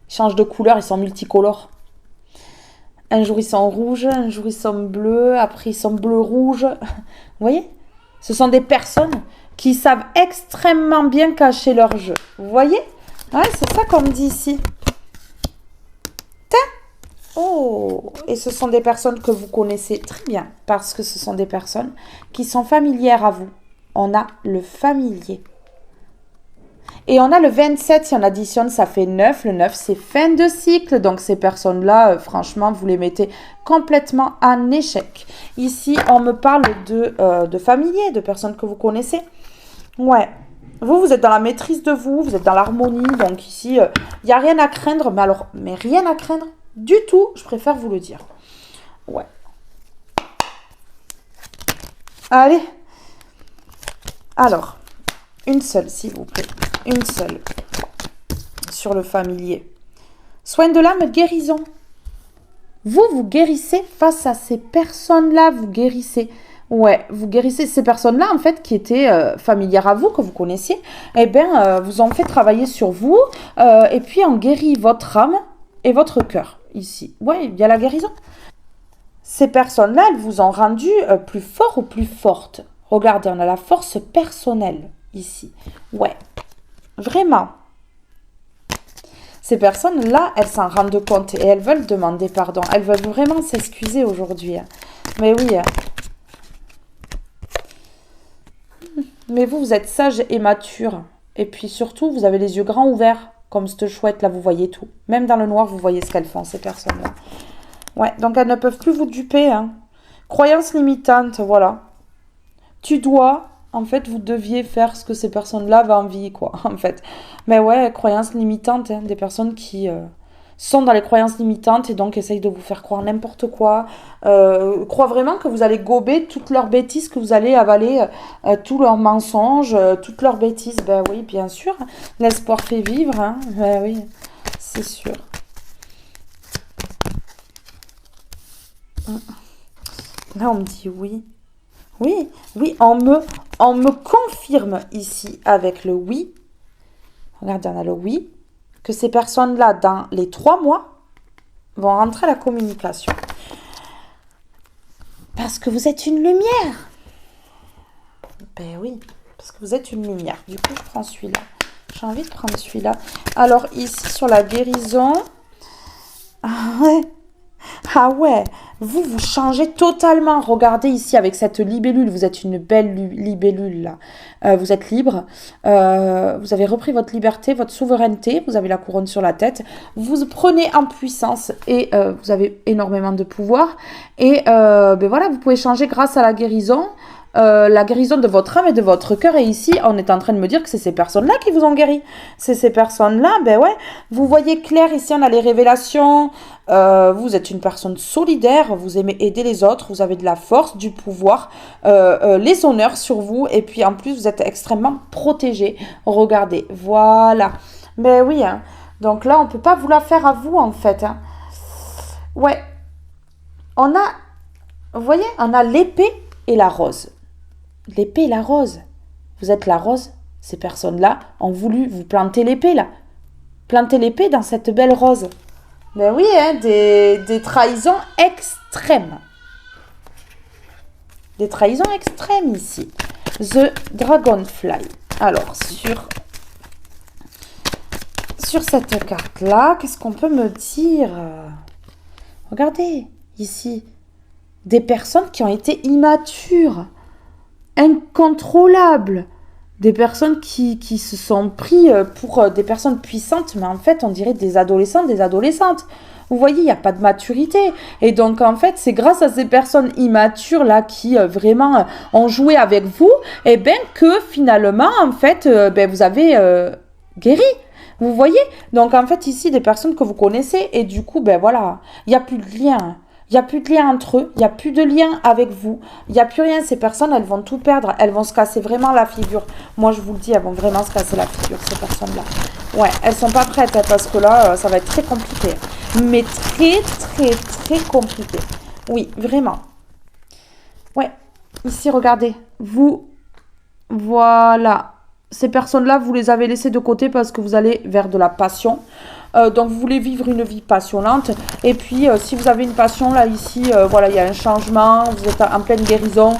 Speaker 1: Ils changent de couleur, ils sont multicolores. Un jour, ils sont rouges, un jour, ils sont bleus, après, ils sont bleu-rouge. Vous voyez? Ce sont des personnes qui savent extrêmement bien cacher leur jeu. Vous voyez? Ouais, c'est ça qu'on me dit ici. Oh! Et ce sont des personnes que vous connaissez très bien, parce que ce sont des personnes qui sont familières à vous. On a le familier. Et on a le 27, si on additionne, ça fait 9. Le 9, c'est fin de cycle. Donc, ces personnes-là, franchement, vous les mettez complètement en échec. Ici, on me parle de familiers, de personnes que vous connaissez. Ouais. Vous êtes dans la maîtrise de vous, vous êtes dans l'harmonie. Donc, ici, il n'y a rien à craindre. Mais rien à craindre du tout. Je préfère vous le dire. Ouais. Allez. Alors, une seule, s'il vous plaît. Une seule. Sur le familier. Soin de l'âme, guérison. Vous guérissez face à ces personnes-là. Vous guérissez. Ouais, vous guérissez ces personnes-là, en fait, qui étaient familières à vous, que vous connaissiez. Eh bien, vous en fait travailler sur vous. Et puis, on guérit votre âme et votre cœur, ici. Ouais, il y a la guérison. Ces personnes-là, elles vous ont rendu plus fort ou plus forte. Regardez, on a la force personnelle, ici. Ouais. Vraiment. Ces personnes-là, elles s'en rendent compte et elles veulent demander pardon. Elles veulent vraiment s'excuser aujourd'hui. Mais oui. Mais vous êtes sage et mature. Et puis surtout, vous avez les yeux grands ouverts. Comme cette chouette, là, vous voyez tout. Même dans le noir, vous voyez ce qu'elles font, ces personnes-là. Ouais, donc elles ne peuvent plus vous duper. Croyance limitante, voilà. Tu dois... En fait, vous deviez faire ce que ces personnes-là avaient envie, quoi, en fait. Mais ouais, croyances limitantes, des personnes qui sont dans les croyances limitantes et donc essayent de vous faire croire n'importe quoi. Croient vraiment que vous allez gober toutes leurs bêtises, que vous allez avaler tous leurs mensonges, toutes leurs bêtises. Ben oui, bien sûr, l'espoir fait vivre, Ben oui, c'est sûr. Là, on me dit oui. Oui, on me confirme ici avec le oui. Regardez, on a le oui. Que ces personnes-là, dans les 3 mois, vont rentrer à la communication. Parce que vous êtes une lumière. Ben oui, parce que vous êtes une lumière. Du coup, je prends celui-là. J'ai envie de prendre celui-là. Alors, ici, sur la guérison... Ah ouais, vous changez totalement. Regardez ici avec cette libellule, vous êtes une belle libellule là. Vous êtes libre, vous avez repris votre liberté, votre souveraineté, vous avez la couronne sur la tête, vous prenez en puissance et vous avez énormément de pouvoir. Et voilà, vous pouvez changer grâce à la guérison de votre âme et de votre cœur. Et ici, on est en train de me dire que c'est ces personnes-là qui vous ont guéri. C'est ces personnes-là, vous voyez clair, ici on a les révélations. Vous êtes une personne solidaire, vous aimez aider les autres, vous avez de la force, du pouvoir, les honneurs sur vous, et puis en plus vous êtes extrêmement protégé. Regardez, voilà. Mais oui, donc là on peut pas vous la faire à vous en fait. Ouais, vous voyez, on a l'épée et la rose. L'épée et la rose. Vous êtes la rose. Ces personnes-là ont voulu vous planter l'épée là. Planter l'épée dans cette belle rose. Ben oui, des trahisons extrêmes. Des trahisons extrêmes ici. The Dragonfly. Alors, sur cette carte-là, qu'est-ce qu'on peut me dire? Regardez, ici, des personnes qui ont été immatures, incontrôlables, des personnes qui se sont pris pour des personnes puissantes, mais en fait, on dirait des adolescents, des adolescentes. Vous voyez, il n'y a pas de maturité. Et donc, en fait, c'est grâce à ces personnes immatures là qui vraiment ont joué avec vous, et bien que finalement, en fait, vous avez guéri. Vous voyez? Donc, en fait, ici, des personnes que vous connaissez, et du coup, voilà, il n'y a plus de lien. Il n'y a plus de lien entre eux, il n'y a plus de lien avec vous, il n'y a plus rien. Ces personnes, elles vont tout perdre, elles vont se casser vraiment la figure. Moi, je vous le dis, elles vont vraiment se casser la figure, ces personnes-là. Ouais, elles sont pas prêtes, parce que là, ça va être très compliqué. Mais très, très, très compliqué. Oui, vraiment. Ouais, ici, regardez. Vous, voilà. Ces personnes-là, vous les avez laissées de côté parce que vous allez vers de la passion. Donc, vous voulez vivre une vie passionnante. Et puis, si vous avez une passion, là, ici, voilà, il y a un changement. Vous êtes en pleine guérison.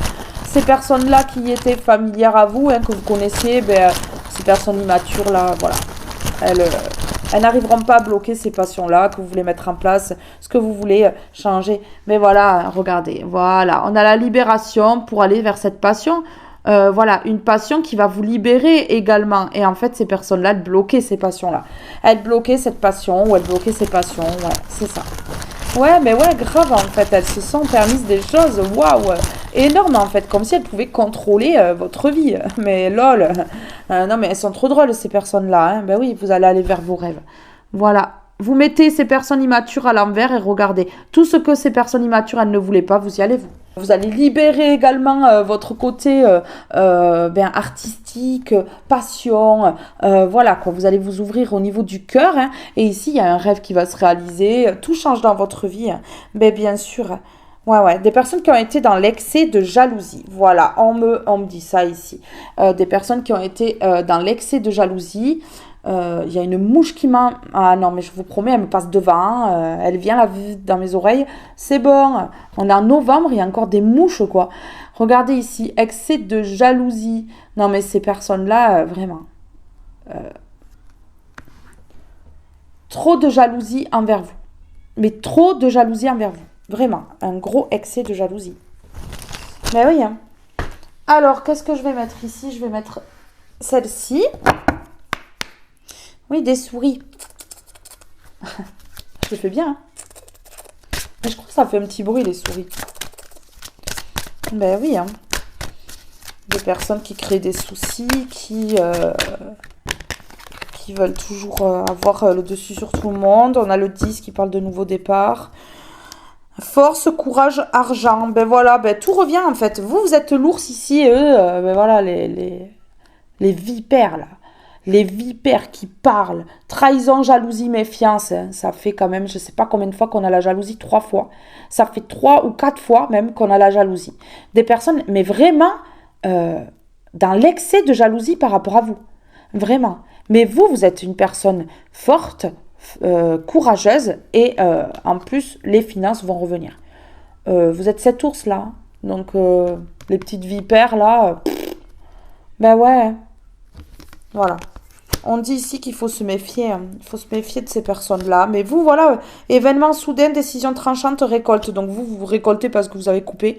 Speaker 1: Ces personnes-là qui étaient familières à vous, que vous connaissiez, ces personnes immatures, là, voilà. Elles n'arriveront pas à bloquer ces passions-là que vous voulez mettre en place, ce que vous voulez changer. Mais voilà, regardez, voilà. On a la libération pour aller vers cette passion. Voilà, une passion qui va vous libérer également. Et en fait, ces personnes-là, elles bloquaient ces passions-là. Elles bloquaient cette passion ou elles bloquaient ces passions. Ouais, c'est ça. Ouais, mais ouais, grave, en fait. Elles se sont permises des choses, waouh, énormes, en fait. Comme si elles pouvaient contrôler votre vie. Mais lol. Non, mais elles sont trop drôles, ces personnes-là. Hein. Ben oui, vous allez aller vers vos rêves. Voilà. Vous mettez ces personnes immatures à l'envers et regardez. Tout ce que ces personnes immatures, elles ne voulaient pas, vous y allez, vous. Vous allez libérer également votre côté artistique, passion, voilà quoi. Vous allez vous ouvrir au niveau du cœur. Hein, et ici, il y a un rêve qui va se réaliser. Tout change dans votre vie. Hein. Mais bien sûr. Ouais. Des personnes qui ont été dans l'excès de jalousie. Voilà, on me dit ça ici. Des personnes qui ont été dans l'excès de jalousie. Il y a une mouche qui m'a... Ah non, mais je vous promets, elle me passe devant. Elle vient là, dans mes oreilles. C'est bon. On est en novembre, il y a encore des mouches, quoi. Regardez ici, excès de jalousie. Non, mais ces personnes-là, vraiment. Trop de jalousie envers vous. Mais trop de jalousie envers vous. Vraiment, un gros excès de jalousie. Mais oui, hein. Alors, qu'est-ce que je vais mettre ici? Je vais mettre celle-ci. Oui, des souris. Je le fais bien. Hein. Mais je crois que ça fait un petit bruit, les souris. Ben oui. Hein. Des personnes qui créent des soucis, qui veulent toujours avoir le dessus sur tout le monde. On a le 10 qui parle de nouveau départ. Force, courage, argent. Ben voilà, tout revient en fait. Vous êtes l'ours ici et eux, voilà, les vipères là. Les vipères qui parlent, trahison, jalousie, méfiance, hein. Ça fait quand même, je ne sais pas combien de fois qu'on a la jalousie, 3 fois. Ça fait 3 ou 4 fois même qu'on a la jalousie. Des personnes, mais vraiment, dans l'excès de jalousie par rapport à vous. Vraiment. Mais vous êtes une personne forte, courageuse et en plus, les finances vont revenir. Vous êtes cet ours-là. Donc, les petites vipères là, ben ouais. Voilà. On dit ici qu'il faut se méfier. Hein. Il faut se méfier de ces personnes-là. Mais vous, voilà, événement soudain, décision tranchante, récolte. Donc vous récoltez parce que vous avez coupé.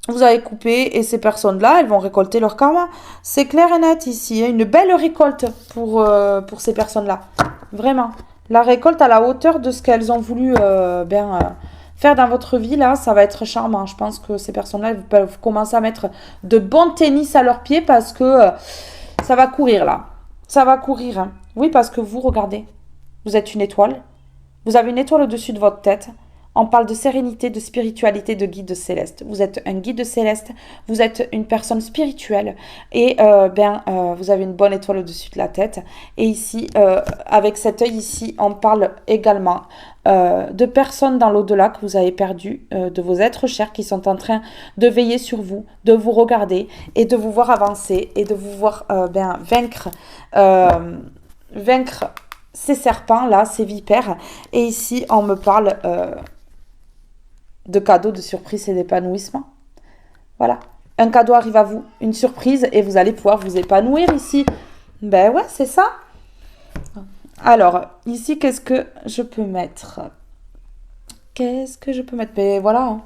Speaker 1: Vous avez coupé et ces personnes-là, elles vont récolter leur karma. C'est clair et net ici. Hein. Une belle récolte pour ces personnes-là. Vraiment. La récolte à la hauteur de ce qu'elles ont voulu faire dans votre vie, là, ça va être charmant. Je pense que ces personnes-là, elles peuvent commencer à mettre de bons tennis à leurs pieds parce que... ça va courir là. Ça va courir. Hein. Oui, parce que vous, regardez. Vous êtes une étoile. Vous avez une étoile au-dessus de votre tête. On parle de sérénité, de spiritualité, de guide céleste. Vous êtes un guide céleste. Vous êtes une personne spirituelle. Et vous avez une bonne étoile au-dessus de la tête. Et ici, avec cet œil ici, on parle également de personnes dans l'au-delà que vous avez perdues, de vos êtres chers qui sont en train de veiller sur vous, de vous regarder et de vous voir avancer et de vous voir vaincre ces serpents-là, ces vipères. Et ici, on me parle de cadeaux, de surprises et d'épanouissement. Voilà. Un cadeau arrive à vous, une surprise, et vous allez pouvoir vous épanouir ici. Ben ouais, c'est ça. Alors, ici, qu'est-ce que je peux mettre? Qu'est-ce que je peux mettre? Mais voilà. Hein.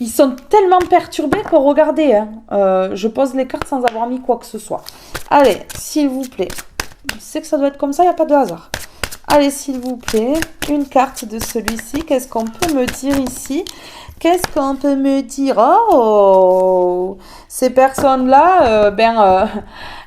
Speaker 1: Ils sont tellement perturbés que regardez. Hein. Je pose les cartes sans avoir mis quoi que ce soit. Allez, s'il vous plaît. Je sais que ça doit être comme ça, il n'y a pas de hasard. Allez, s'il vous plaît, une carte de celui-ci. Qu'est-ce qu'on peut me dire ici? Qu'est-ce qu'on peut me dire? Oh, ces personnes-là,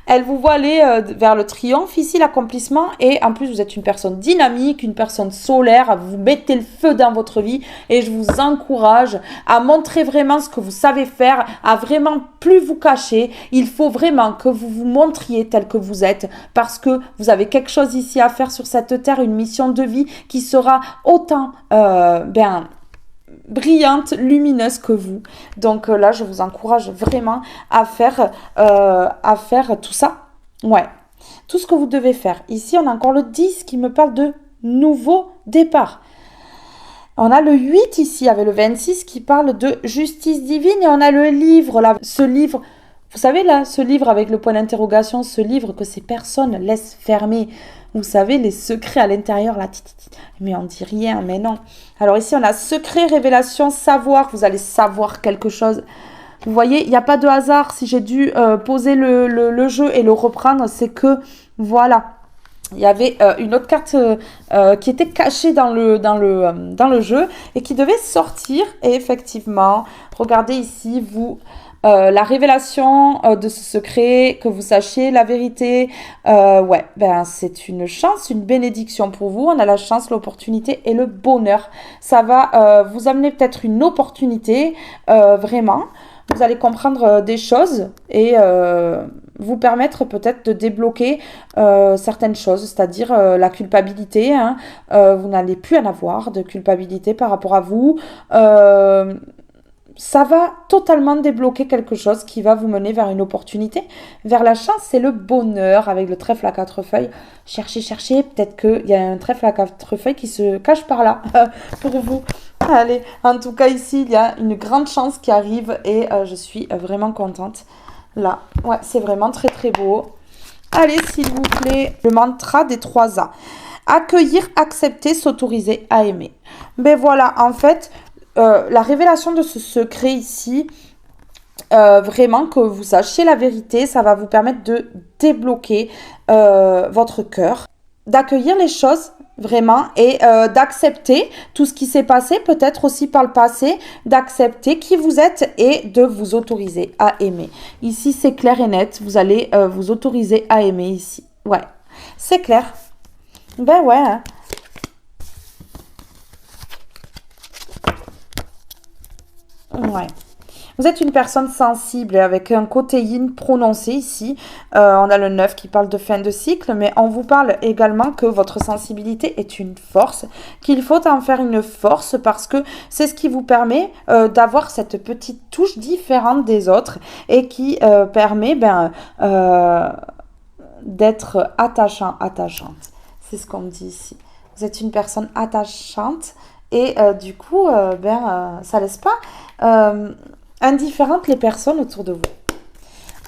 Speaker 1: elles vous voient aller vers le triomphe ici, l'accomplissement. Et en plus, vous êtes une personne dynamique, une personne solaire. Vous mettez le feu dans votre vie. Et je vous encourage à montrer vraiment ce que vous savez faire, à vraiment plus vous cacher. Il faut vraiment que vous vous montriez tel que vous êtes. Parce que vous avez quelque chose ici à faire sur cette terre, une mission de vie qui sera autant, brillante, lumineuse que vous. Donc là, je vous encourage vraiment à faire tout ça. Ouais, tout ce que vous devez faire. Ici, on a encore le 10 qui me parle de nouveau départ. On a le 8 ici avec le 26 qui parle de justice divine. Et on a le livre, là, ce livre, vous savez là, ce livre avec le point d'interrogation, ce livre que ces personnes laissent fermer. Vous savez, les secrets à l'intérieur, là, mais on dit rien, mais non. Alors ici, on a secret, révélation, savoir. Vous allez savoir quelque chose. Vous voyez, il n'y a pas de hasard. Si j'ai dû poser le jeu et le reprendre, c'est que, voilà. Il y avait une autre carte qui était cachée dans le jeu et qui devait sortir. Et effectivement, regardez ici, la révélation de ce secret, que vous sachiez la vérité, c'est une chance, une bénédiction pour vous. On a la chance, l'opportunité et le bonheur. Ça va vous amener peut-être une opportunité, vraiment. Vous allez comprendre des choses et vous permettre peut-être de débloquer certaines choses, c'est-à-dire la culpabilité. Hein. Vous n'allez plus en avoir de culpabilité par rapport à vous. Ça va totalement débloquer quelque chose qui va vous mener vers une opportunité, vers la chance et le bonheur avec le trèfle à 4 feuilles. Cherchez, peut-être qu'il y a un trèfle à 4 feuilles qui se cache par là pour vous. Allez, en tout cas ici, il y a une grande chance qui arrive et je suis vraiment contente. Là, ouais, c'est vraiment très très beau. Allez, s'il vous plaît, le mantra des 3 A. Accueillir, accepter, s'autoriser à aimer. Ben voilà, en fait... la révélation de ce secret ici, vraiment que vous sachiez la vérité, ça va vous permettre de débloquer votre cœur, d'accueillir les choses vraiment et d'accepter tout ce qui s'est passé, peut-être aussi par le passé, d'accepter qui vous êtes et de vous autoriser à aimer. Ici, c'est clair et net, vous allez vous autoriser à aimer ici. Ouais, c'est clair. Ben ouais, hein. Ouais. Vous êtes une personne sensible et avec un côté yin prononcé ici. On a le 9 qui parle de fin de cycle, mais on vous parle également que votre sensibilité est une force, qu'il faut en faire une force parce que c'est ce qui vous permet d'avoir cette petite touche différente des autres et qui permet d'être attachante. C'est ce qu'on me dit ici. Vous êtes une personne attachante et du coup, ça laisse pas indifférentes les personnes autour de vous.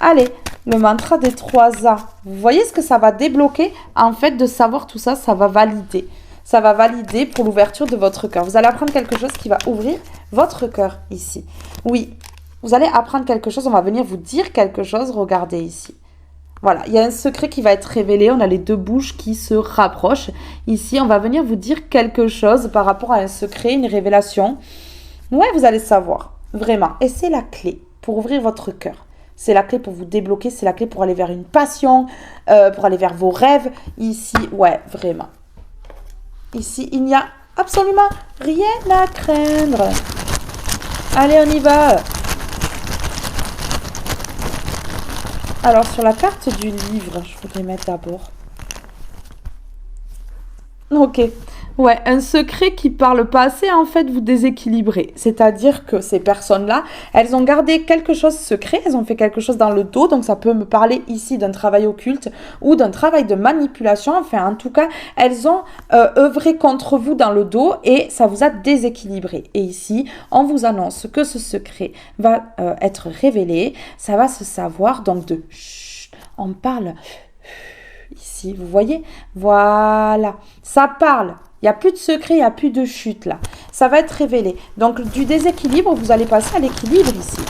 Speaker 1: Allez, le mantra des 3 A. Vous voyez ce que ça va débloquer? En fait, de savoir tout ça, ça va valider. Ça va valider pour l'ouverture de votre cœur. Vous allez apprendre quelque chose qui va ouvrir votre cœur ici. Oui, vous allez apprendre quelque chose. On va venir vous dire quelque chose. Regardez ici. Voilà, il y a un secret qui va être révélé. On a les 2 bouches qui se rapprochent. Ici, on va venir vous dire quelque chose par rapport à un secret, une révélation. Ouais, vous allez savoir. Vraiment. Et c'est la clé pour ouvrir votre cœur. C'est la clé pour vous débloquer. C'est la clé pour aller vers une passion, pour aller vers vos rêves. Ici, ouais, vraiment. Ici, il n'y a absolument rien à craindre. Allez, on y va. Alors, sur la carte du livre, je voudrais mettre d'abord. Ok. Ouais, un secret qui par le passé, en fait, vous déséquilibrez. C'est-à-dire que ces personnes-là, elles ont gardé quelque chose secret, elles ont fait quelque chose dans le dos, donc ça peut me parler ici d'un travail occulte ou d'un travail de manipulation. Enfin, en tout cas, elles ont œuvré contre vous dans le dos et ça vous a déséquilibré. Et ici, on vous annonce que ce secret va être révélé, ça va se savoir, donc de chut, on parle ici, vous voyez, voilà, ça parle Il n'y a plus de secret, il n'y a plus de chute là. Ça va être révélé. Donc du déséquilibre, vous allez passer à l'équilibre ici.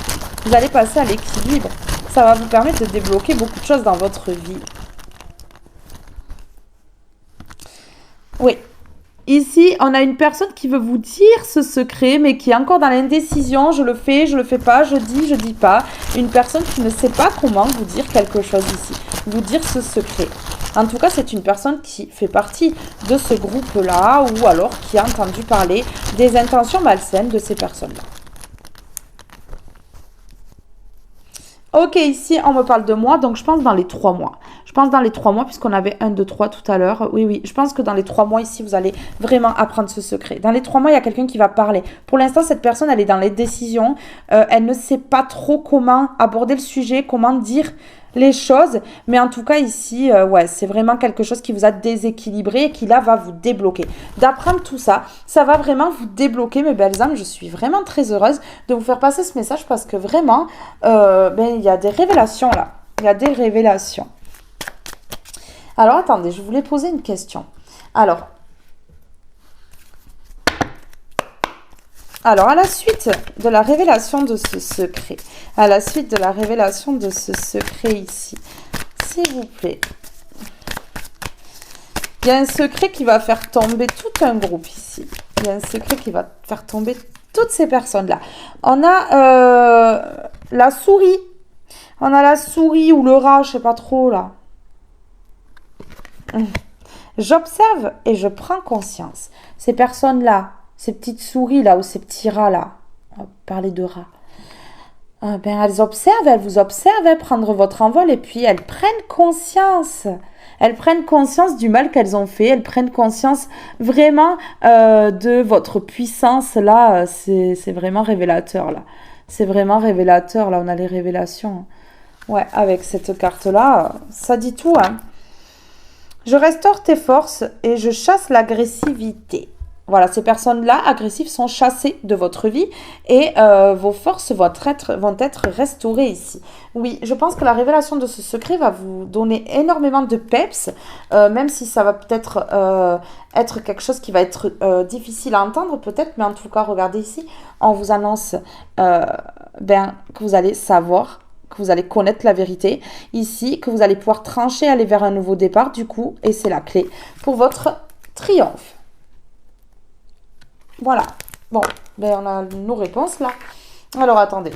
Speaker 1: Vous allez passer à l'équilibre. Ça va vous permettre de débloquer beaucoup de choses dans votre vie. Oui. Ici, on a une personne qui veut vous dire ce secret, mais qui est encore dans l'indécision. Je le fais pas, je dis pas. Une personne qui ne sait pas comment vous dire quelque chose ici. Vous dire ce secret. En tout cas, c'est une personne qui fait partie de ce groupe-là ou alors qui a entendu parler des intentions malsaines de ces personnes-là. Ok, ici, on me parle de moi, donc je pense dans les 3 mois. Je pense dans les 3 mois, puisqu'on avait 1, 2, 3 tout à l'heure. Oui, je pense que dans les 3 mois, ici, vous allez vraiment apprendre ce secret. Dans les 3 mois, il y a quelqu'un qui va parler. Pour l'instant, cette personne, elle est dans les décisions. Elle ne sait pas trop comment aborder le sujet, comment dire les choses. Mais en tout cas, ici, ouais, c'est vraiment quelque chose qui vous a déséquilibré et qui, là, va vous débloquer. D'apprendre tout ça, ça va vraiment vous débloquer, mes belles âmes. Je suis vraiment très heureuse de vous faire passer ce message parce que vraiment, il y a des révélations, là. Il y a des révélations. Alors, attendez, je voulais poser une question. Alors, à la suite de la révélation de ce secret, ici, s'il vous plaît, il y a un secret qui va faire tomber tout un groupe ici. Il y a un secret qui va faire tomber toutes ces personnes-là. On a la souris. On a la souris ou le rat, je sais pas trop, là. J'observe et je prends conscience. Ces personnes-là, ces petites souris-là ou ces petits rats-là, on va parler de rats, elles observent, elles vous observent, elles prennent votre envol et puis elles prennent conscience. Elles prennent conscience du mal qu'elles ont fait, elles prennent conscience vraiment de votre puissance. Là, c'est vraiment révélateur, là. C'est vraiment révélateur, là, on a les révélations. Ouais, avec cette carte-là, ça dit tout, hein. Je restaure tes forces et je chasse l'agressivité. Voilà, ces personnes-là, agressives, sont chassées de votre vie et vos forces vont être restaurées ici. Oui, je pense que la révélation de ce secret va vous donner énormément de peps, même si ça va peut-être être quelque chose qui va être difficile à entendre, peut-être, mais en tout cas, regardez ici, on vous annonce que vous allez savoir, que vous allez connaître la vérité ici, que vous allez pouvoir trancher, aller vers un nouveau départ du coup, et c'est la clé pour votre triomphe. Voilà. Bon, on a nos réponses là. Alors, attendez.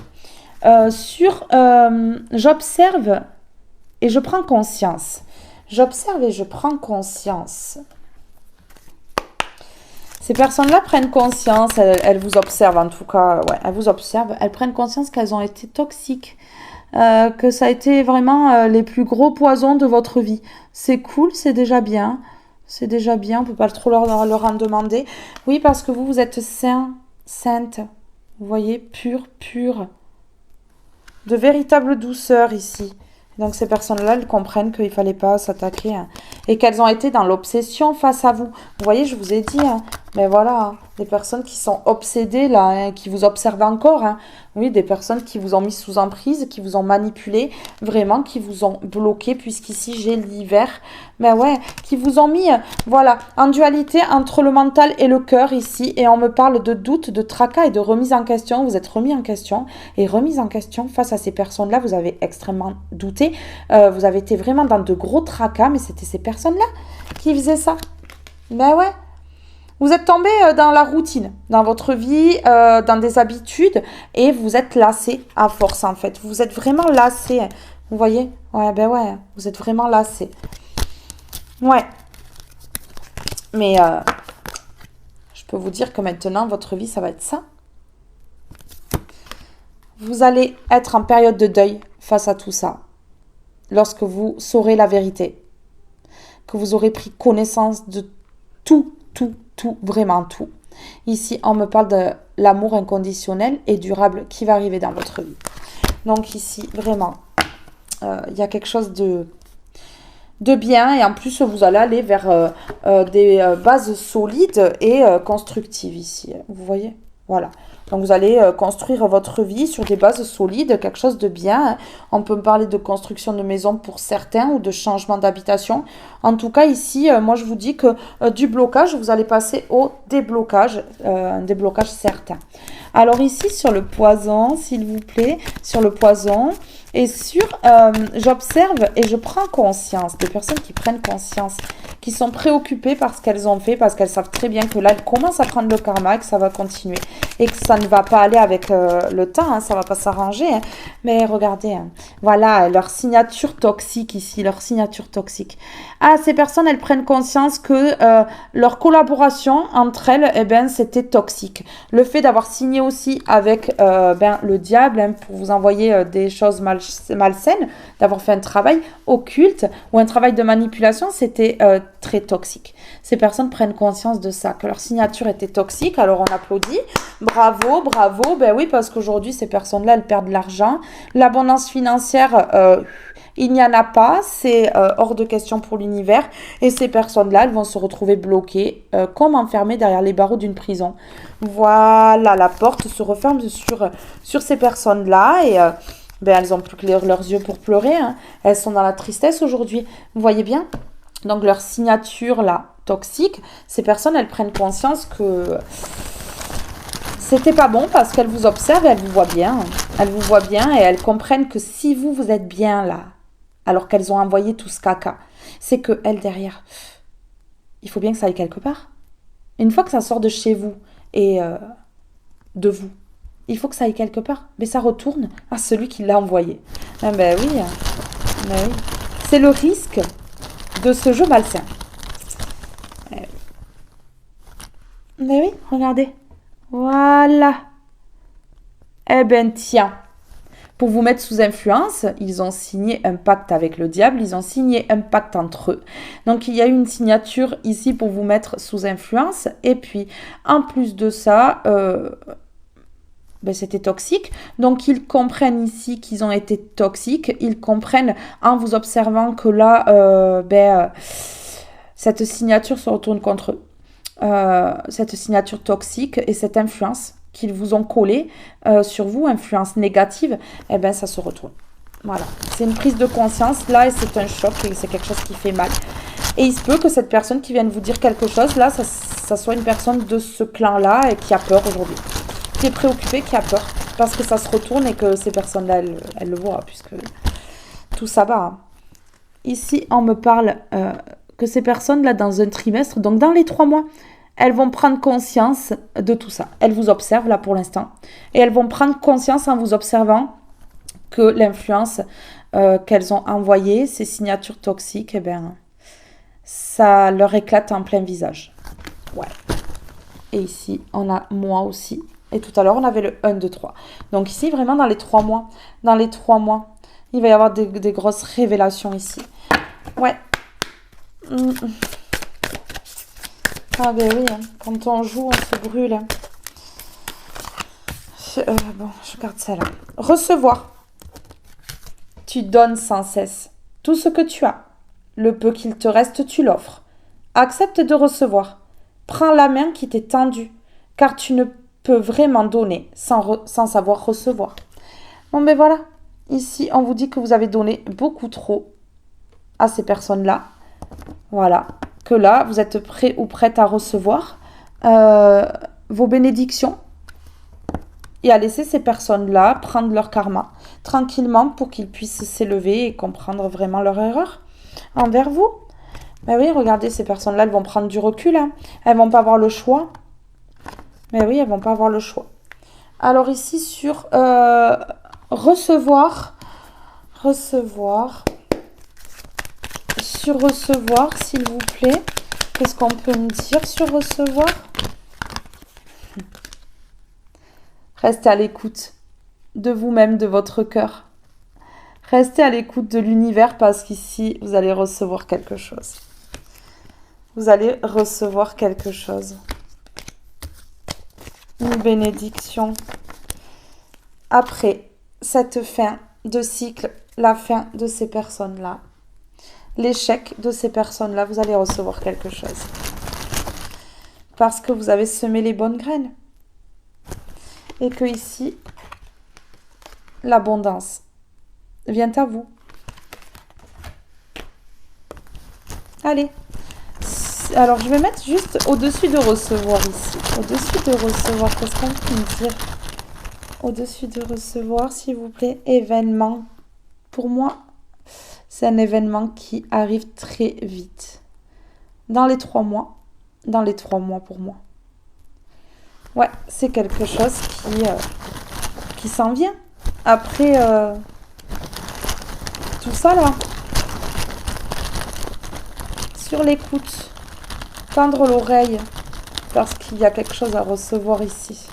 Speaker 1: J'observe et je prends conscience. J'observe et je prends conscience. Ces personnes-là prennent conscience, elles vous observent en tout cas, ouais, elles vous observent, elles prennent conscience qu'elles ont été toxiques. Que ça a été vraiment les plus gros poisons de votre vie. C'est cool, c'est déjà bien. C'est déjà bien, on ne peut pas trop leur en demander. Oui, parce que vous êtes sainte. Vous voyez, pure. De véritable douceur ici. Donc ces personnes-là, elles comprennent qu'il ne fallait pas s'attaquer. Hein, et qu'elles ont été dans l'obsession face à vous. Vous voyez, je vous ai dit, hein, mais voilà, hein, des personnes qui sont obsédées, là, hein, qui vous observent encore. Hein. Oui, des personnes qui vous ont mis sous emprise, qui vous ont manipulé, vraiment, qui vous ont bloqué, puisqu'ici, j'ai l'hiver. Mais ouais, qui vous ont mis, voilà, en dualité entre le mental et le cœur, ici. Et on me parle de doute, de tracas et de remise en question. Vous êtes remis en question. Et remise en question face à ces personnes-là, vous avez extrêmement douté. Vous avez été vraiment dans de gros tracas, mais c'était ces personnes-là qui faisaient ça. Ben ouais. Vous êtes tombé dans la routine, dans votre vie, dans des habitudes, et vous êtes lassé à force, en fait. Vous êtes vraiment lassé. Vous voyez? Ouais, ben ouais, vous êtes vraiment lassé. Ouais. Mais je peux vous dire que maintenant, votre vie, ça va être ça. Vous allez être en période de deuil face à tout ça. Lorsque vous saurez la vérité. Que vous aurez pris connaissance de tout, vraiment tout. Ici, on me parle de l'amour inconditionnel et durable qui va arriver dans votre vie. Donc ici, vraiment, il y a quelque chose de bien et en plus, vous allez aller vers des bases solides et constructives ici. Vous voyez? Voilà. Donc, vous allez construire votre vie sur des bases solides, quelque chose de bien. On peut me parler de construction de maison pour certains ou de changement d'habitation. En tout cas, ici, moi, je vous dis que du blocage, vous allez passer au déblocage, un déblocage certain. Alors ici, sur le poison, s'il vous plaît, sur le poison, et j'observe et je prends conscience, des personnes qui prennent conscience, qui sont préoccupées par ce qu'elles ont fait, parce qu'elles savent très bien que là, elles commencent à prendre le karma et que ça va continuer. Et que ça ne va pas aller avec le temps, hein, ça ne va pas s'arranger. Hein. Mais regardez, hein, voilà, leur signature toxique ici, leur signature toxique. Ah, ces personnes, elles prennent conscience que leur collaboration entre elles, eh ben, c'était toxique. Le fait d'avoir signé aussi avec le diable hein, pour vous envoyer des choses malsaines, d'avoir fait un travail occulte ou un travail de manipulation, c'était très toxique. Ces personnes prennent conscience de ça, que leur signature était toxique, alors on applaudit. Bravo, bravo, ben oui, parce qu'aujourd'hui, ces personnes-là, elles perdent de l'argent. L'abondance financière, il n'y en a pas, c'est hors de question pour l'univers. Et ces personnes-là, elles vont se retrouver bloquées, comme enfermées derrière les barreaux d'une prison. Voilà, la porte se referme sur ces personnes-là et elles n'ont plus que leurs yeux pour pleurer. Hein. Elles sont dans la tristesse aujourd'hui. Vous voyez bien? Donc leur signature là, toxique, ces personnes, elles prennent conscience que c'était pas bon parce qu'elles vous observent et elles vous voient bien. Elles vous voient bien et elles comprennent que si vous êtes bien là, alors qu'elles ont envoyé tout ce caca, c'est que elles derrière, il faut bien que ça aille quelque part. Une fois que ça sort de chez vous et de vous, il faut que ça aille quelque part. Mais ça retourne à celui qui l'a envoyé. Ah ben oui, ben oui. C'est le risque de ce jeu malsain. Mais oui, regardez. Voilà. Eh ben tiens, pour vous mettre sous influence, ils ont signé un pacte avec le diable, ils ont signé un pacte entre eux. Donc il y a une signature ici pour vous mettre sous influence. Et puis, en plus de ça, c'était toxique. Donc ils comprennent ici qu'ils ont été toxiques. Ils comprennent en vous observant que là, cette signature se retourne contre eux. Cette signature toxique et cette influence qu'ils vous ont collée sur vous, influence négative, eh ben ça se retourne. Voilà, c'est une prise de conscience là et c'est un choc et c'est quelque chose qui fait mal. Et il se peut que cette personne qui vient de vous dire quelque chose là, ça soit une personne de ce clan-là et qui a peur aujourd'hui, qui est préoccupée, qui a peur parce que ça se retourne et que ces personnes-là, elles le voient puisque tout ça va. Hein. Ici, on me parle que ces personnes-là, dans un trimestre, donc dans les 3 mois, elles vont prendre conscience de tout ça. Elles vous observent là pour l'instant. Et elles vont prendre conscience en vous observant que l'influence qu'elles ont envoyée, ces signatures toxiques, eh ben, ça leur éclate en plein visage. Ouais. Et ici, on a moi aussi. Et tout à l'heure, on avait le 1, 2, 3. Donc ici, vraiment dans les 3 mois, il va y avoir des grosses révélations ici. Ouais. Ah ben oui, hein. Quand on joue, on se brûle. Hein. Je garde ça là. Recevoir. Tu donnes sans cesse. Tout ce que tu as. Le peu qu'il te reste, tu l'offres. Accepte de recevoir. Prends la main qui t'est tendue, car tu ne peux vraiment donner sans savoir recevoir. Bon ben voilà. Ici, on vous dit que vous avez donné beaucoup trop à ces personnes-là. Voilà. Que là, vous êtes prêt ou prête à recevoir vos bénédictions et à laisser ces personnes-là prendre leur karma tranquillement pour qu'ils puissent s'élever et comprendre vraiment leur erreur envers vous. Mais oui, regardez, ces personnes-là, elles vont prendre du recul. Hein. Elles vont pas avoir le choix. Mais oui, elles vont pas avoir le choix. Alors ici, sur recevoir. Sur recevoir, s'il vous plaît. Qu'est-ce qu'on peut me dire sur recevoir? Restez à l'écoute de vous-même, de votre cœur. Restez à l'écoute de l'univers parce qu'ici, vous allez recevoir quelque chose. Vous allez recevoir quelque chose. Une bénédiction. Après cette fin de cycle, la fin de ces personnes-là, l'échec de ces personnes-là, vous allez recevoir quelque chose. Parce que vous avez semé les bonnes graines. et que ici, l'abondance vient à vous. Allez. Alors, je vais mettre juste au-dessus de recevoir ici. Au-dessus de recevoir, qu'est-ce qu'on peut me dire? Au-dessus de recevoir, s'il vous plaît. Événement. Pour moi, c'est un événement qui arrive très vite. Dans les 3 mois. Dans les 3 mois pour moi. Ouais, c'est quelque chose qui s'en vient. Après tout ça là. Sur l'écoute. Tendre l'oreille. Parce qu'il y a quelque chose à recevoir ici.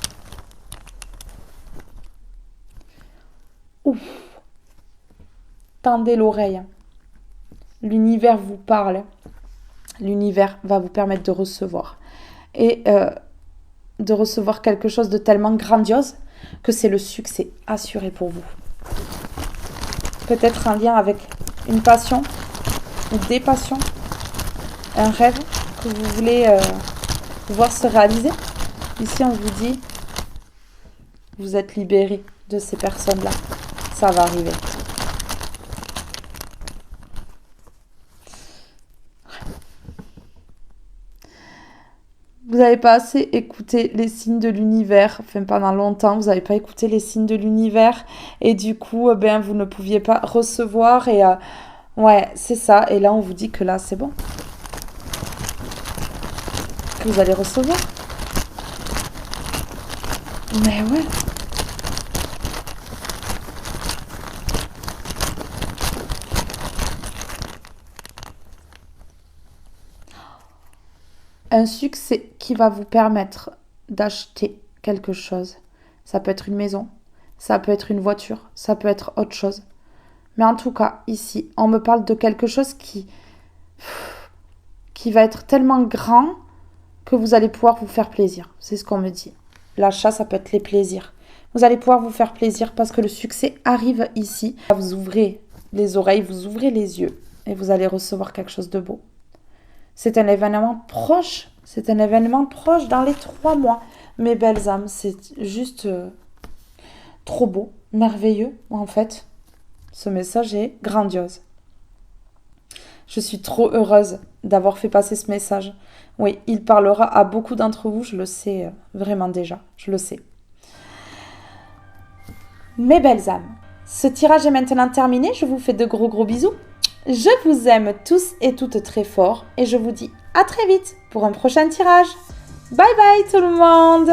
Speaker 1: Ouf. Tendez l'oreille. L'univers vous parle. L'univers va vous permettre de recevoir. Et de recevoir quelque chose de tellement grandiose que c'est le succès assuré pour vous. Peut-être un lien avec une passion ou des passions. Un rêve que vous voulez voir se réaliser. Ici, on vous dit, vous êtes libéré de ces personnes-là. Ça va arriver. Vous n'avez pas assez écouté les signes de l'univers. Enfin, pendant longtemps, vous n'avez pas écouté les signes de l'univers. Et du coup, vous ne pouviez pas recevoir. Et ouais, c'est ça. Et là, on vous dit que là, c'est bon. Que vous allez recevoir. Mais ouais. Un succès qui va vous permettre d'acheter quelque chose. Ça peut être une maison, ça peut être une voiture, ça peut être autre chose. Mais en tout cas, ici, on me parle de quelque chose qui va être tellement grand que vous allez pouvoir vous faire plaisir. C'est ce qu'on me dit. L'achat, ça peut être les plaisirs. Vous allez pouvoir vous faire plaisir parce que le succès arrive ici. Vous ouvrez les oreilles, vous ouvrez les yeux et vous allez recevoir quelque chose de beau. C'est un événement proche. C'est un événement proche dans les 3 mois. Mes belles âmes, c'est juste trop beau, merveilleux en fait. Ce message est grandiose. Je suis trop heureuse d'avoir fait passer ce message. Oui, il parlera à beaucoup d'entre vous, je le sais vraiment déjà, je le sais. Mes belles âmes, ce tirage est maintenant terminé, je vous fais de gros bisous. Je vous aime tous et toutes très fort et je vous dis à très vite pour un prochain tirage. Bye bye tout le monde!